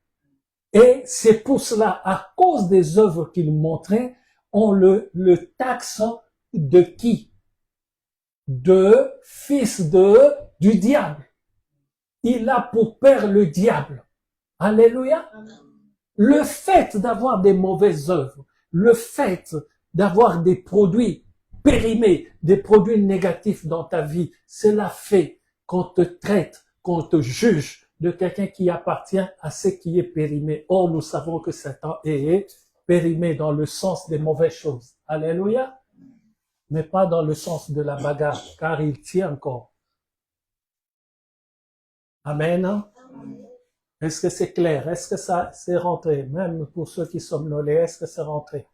Et c'est pour cela, à cause des œuvres qu'il montrait, on le taxe de qui? De fils du diable. Il a pour père le diable. Alléluia. Le fait d'avoir des mauvaises œuvres, le fait d'avoir des produits périmés, des produits négatifs dans ta vie, cela fait qu'on te traite, qu'on te juge de quelqu'un qui appartient à ce qui est périmé. Or, nous savons que Satan est périmé dans le sens des mauvaises choses. Alléluia. Mais pas dans le sens de la bagarre, car il tient encore. Amen. Est-ce que c'est clair? Est-ce que ça c'est rentré? Même pour ceux qui somnolent, est-ce que c'est rentré?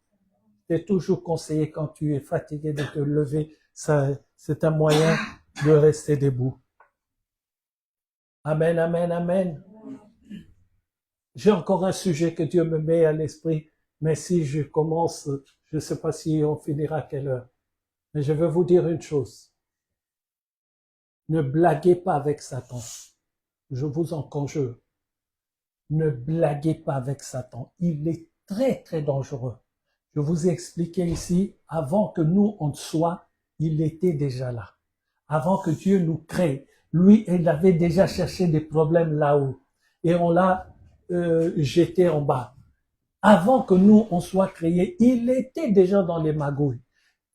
C'est toujours conseillé quand tu es fatigué de te lever. C'est un moyen de rester debout. Amen, amen, amen. J'ai encore un sujet que Dieu me met à l'esprit, mais si je commence, je ne sais pas si on finira à quelle heure. Mais je veux vous dire une chose. Ne blaguez pas avec Satan. Je vous en conjure. Ne blaguez pas avec Satan. Il est très, très dangereux. Je vous ai expliqué ici, avant que nous, on soit, il était déjà là. Avant que Dieu nous crée, lui, il avait déjà cherché des problèmes là-haut. Et on l'a jeté en bas. Avant que nous, on soit créés, il était déjà dans les magouilles.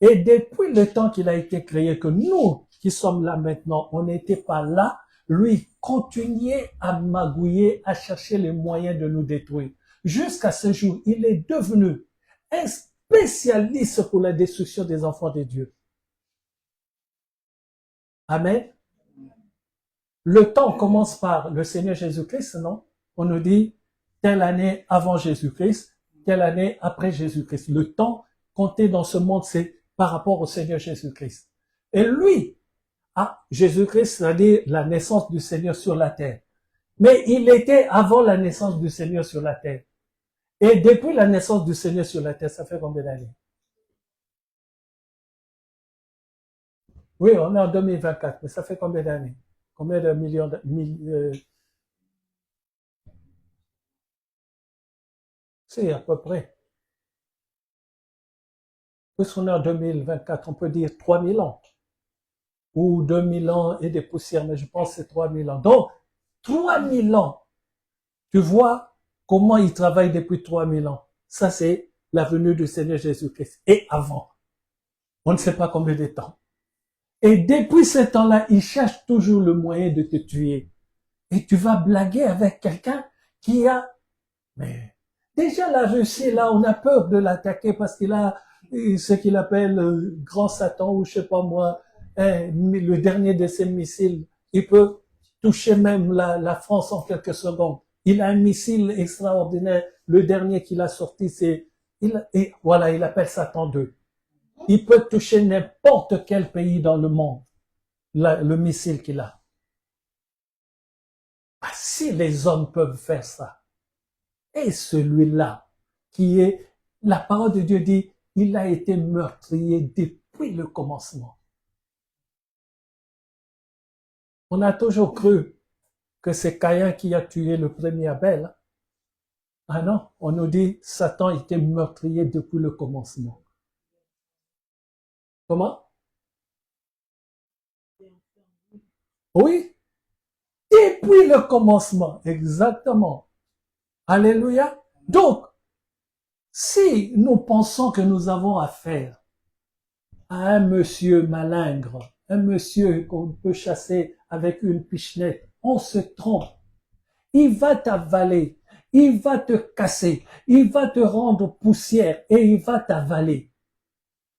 Et depuis le temps qu'il a été créé, que nous, qui sommes là maintenant, on n'était pas là, lui continuait à magouiller, à chercher les moyens de nous détruire. Jusqu'à ce jour, il est devenu un spécialiste pour la destruction des enfants de Dieu. Amen. Le temps commence par le Seigneur Jésus-Christ, non? On nous dit telle année avant Jésus-Christ, telle année après Jésus-Christ. Le temps compté dans ce monde, c'est par rapport au Seigneur Jésus-Christ. Et lui, Jésus-Christ, c'est-à-dire la naissance du Seigneur sur la terre. Mais il était avant la naissance du Seigneur sur la terre. Et depuis la naissance du Seigneur sur la terre, ça fait combien d'années? Oui, on est en 2024, mais ça fait combien d'années? Combien de millions c'est à peu près. Puisqu'on est en 2024, on peut dire 3000 ans. Ou 2000 ans et des poussières, mais je pense que c'est 3000 ans. Donc, 3000 ans. Tu vois comment il travaille depuis 3000 ans. Ça, c'est la venue du Seigneur Jésus-Christ. Et avant, on ne sait pas combien de temps. Et depuis ce temps-là, il cherche toujours le moyen de te tuer. Et tu vas blaguer avec quelqu'un qui a... Mais Déjà, la Russie, là, on a peur de l'attaquer parce qu'il a ce qu'il appelle grand Satan ou je sais pas moi, le dernier de ses missiles. Il peut toucher même la France en quelques secondes. Il a un missile extraordinaire. Le dernier qu'il a sorti, voilà, il appelle Satan 2. Il peut toucher n'importe quel pays dans le monde, le missile qu'il a. Ah, si les hommes peuvent faire ça, et celui-là, qui est, la parole de Dieu dit, il a été meurtrier depuis le commencement. On a toujours cru que c'est Caïn qui a tué le premier Abel. Ah non, on nous dit, Satan était meurtrier depuis le commencement. Comment? Oui, depuis le commencement, exactement. Alléluia. Donc, si nous pensons que nous avons affaire à un monsieur malingre, un monsieur qu'on peut chasser avec une pichenette, on se trompe. Il va t'avaler, il va te casser, il va te rendre poussière et il va t'avaler.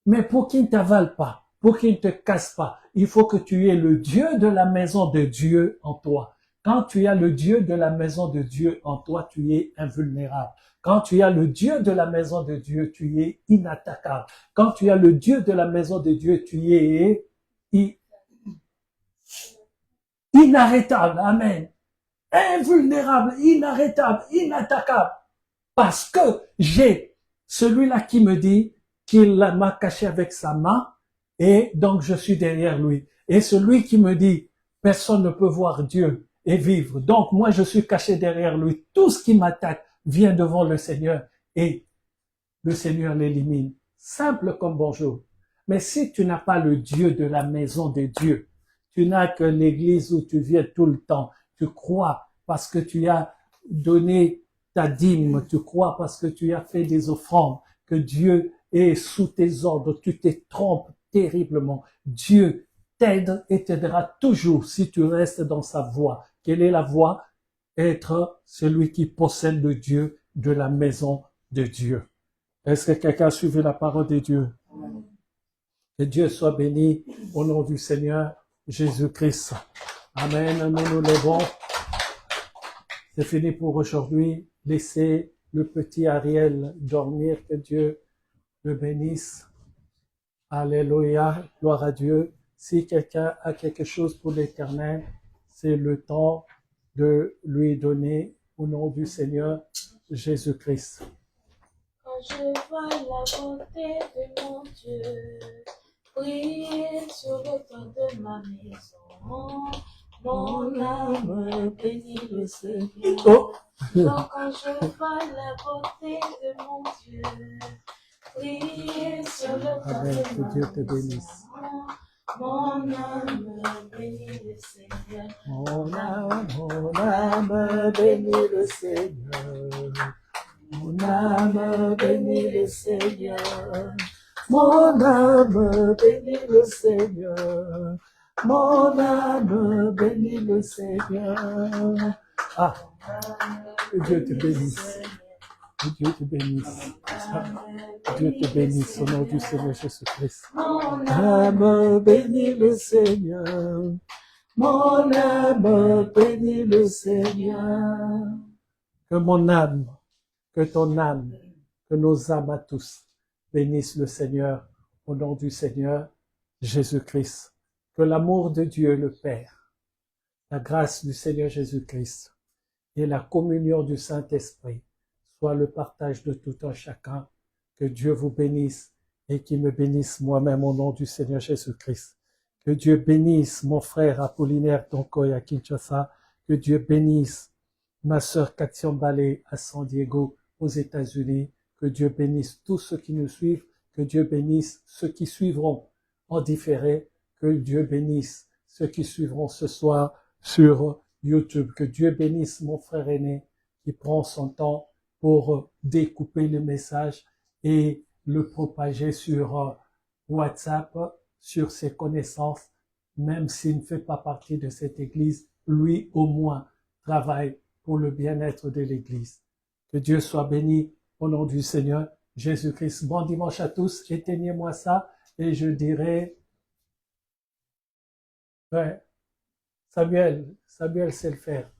Mais pour qu'il ne t'avale pas, pour qu'il ne te casse pas, il faut que tu aies le Dieu de la maison de Dieu en toi. Quand tu as le Dieu de la maison de Dieu en toi, tu es invulnérable. Quand tu as le Dieu de la maison de Dieu, tu es inattaquable. Quand tu as le Dieu de la maison de Dieu, tu es inarrêtable. Amen. Invulnérable, inarrêtable, inattaquable. Parce que j'ai celui-là qui me dit qu'il m'a caché avec sa main et donc je suis derrière lui. Et celui qui me dit personne ne peut voir Dieu et vivre. Donc moi je suis caché derrière lui. Tout ce qui m'attaque vient devant le Seigneur et le Seigneur l'élimine. Simple comme bonjour. Mais si tu n'as pas le Dieu de la maison de Dieu, tu n'as que l'église où tu viens tout le temps, tu crois parce que tu as donné ta dîme, tu crois parce que tu as fait des offrandes, que Dieu est sous tes ordres, tu te trompes terriblement. Dieu t'aide et t'aidera toujours si tu restes dans sa voie. Quelle est la voie? Être celui qui possède le Dieu de la maison de Dieu. Est-ce que quelqu'un a suivi la parole de Dieu? Que Dieu soit béni au nom du Seigneur Jésus-Christ. Amen. Nous nous levons. C'est fini pour aujourd'hui. Laissez le petit Ariel dormir. Que Dieu le bénisse. Alléluia. Gloire à Dieu. Si quelqu'un a quelque chose pour l'Éternel, c'est le temps de lui donner au nom du Seigneur Jésus-Christ. Quand je vois la bonté de mon Dieu briller sur le toit de ma maison, mon âme bénit le Seigneur. Oh. Donc quand je vois la bonté de mon Dieu briller sur le toit Amen. de ma Que Dieu te maison, bénisse. mon âme bénit le Seigneur. Mon âme bénit le Seigneur. Mon âme bénit le Seigneur. Mon âme bénit le Seigneur. Mon âme bénit le Seigneur. Ah, que Dieu te bénisse. Que Dieu te bénisse. Que Dieu te bénisse au nom du Seigneur Jésus-Christ. Mon âme bénit le Seigneur. Mon âme bénit le Seigneur. Que mon âme, que ton âme, que nos âmes à tous bénissent le Seigneur au nom du Seigneur Jésus-Christ. Que l'amour de Dieu le Père, la grâce du Seigneur Jésus-Christ et la communion du Saint-Esprit soit le partage de tout un chacun. Que Dieu vous bénisse et qu'il me bénisse moi-même au nom du Seigneur Jésus-Christ. Que Dieu bénisse mon frère Apollinaire Tonkoy à Kinshasa. Que Dieu bénisse ma sœur Katia Balé à San Diego aux États-Unis. Que Dieu bénisse tous ceux qui nous suivent. Que Dieu bénisse ceux qui suivront en différé. Que Dieu bénisse ceux qui suivront ce soir sur YouTube. Que Dieu bénisse mon frère aîné qui prend son temps pour découper le message et le propager sur WhatsApp, sur ses connaissances, même s'il ne fait pas partie de cette église, lui au moins travaille pour le bien-être de l'église. Que Dieu soit béni au nom du Seigneur Jésus-Christ. Bon dimanche à tous. Éteignez-moi ça et je dirai, ouais, Samuel sait le faire.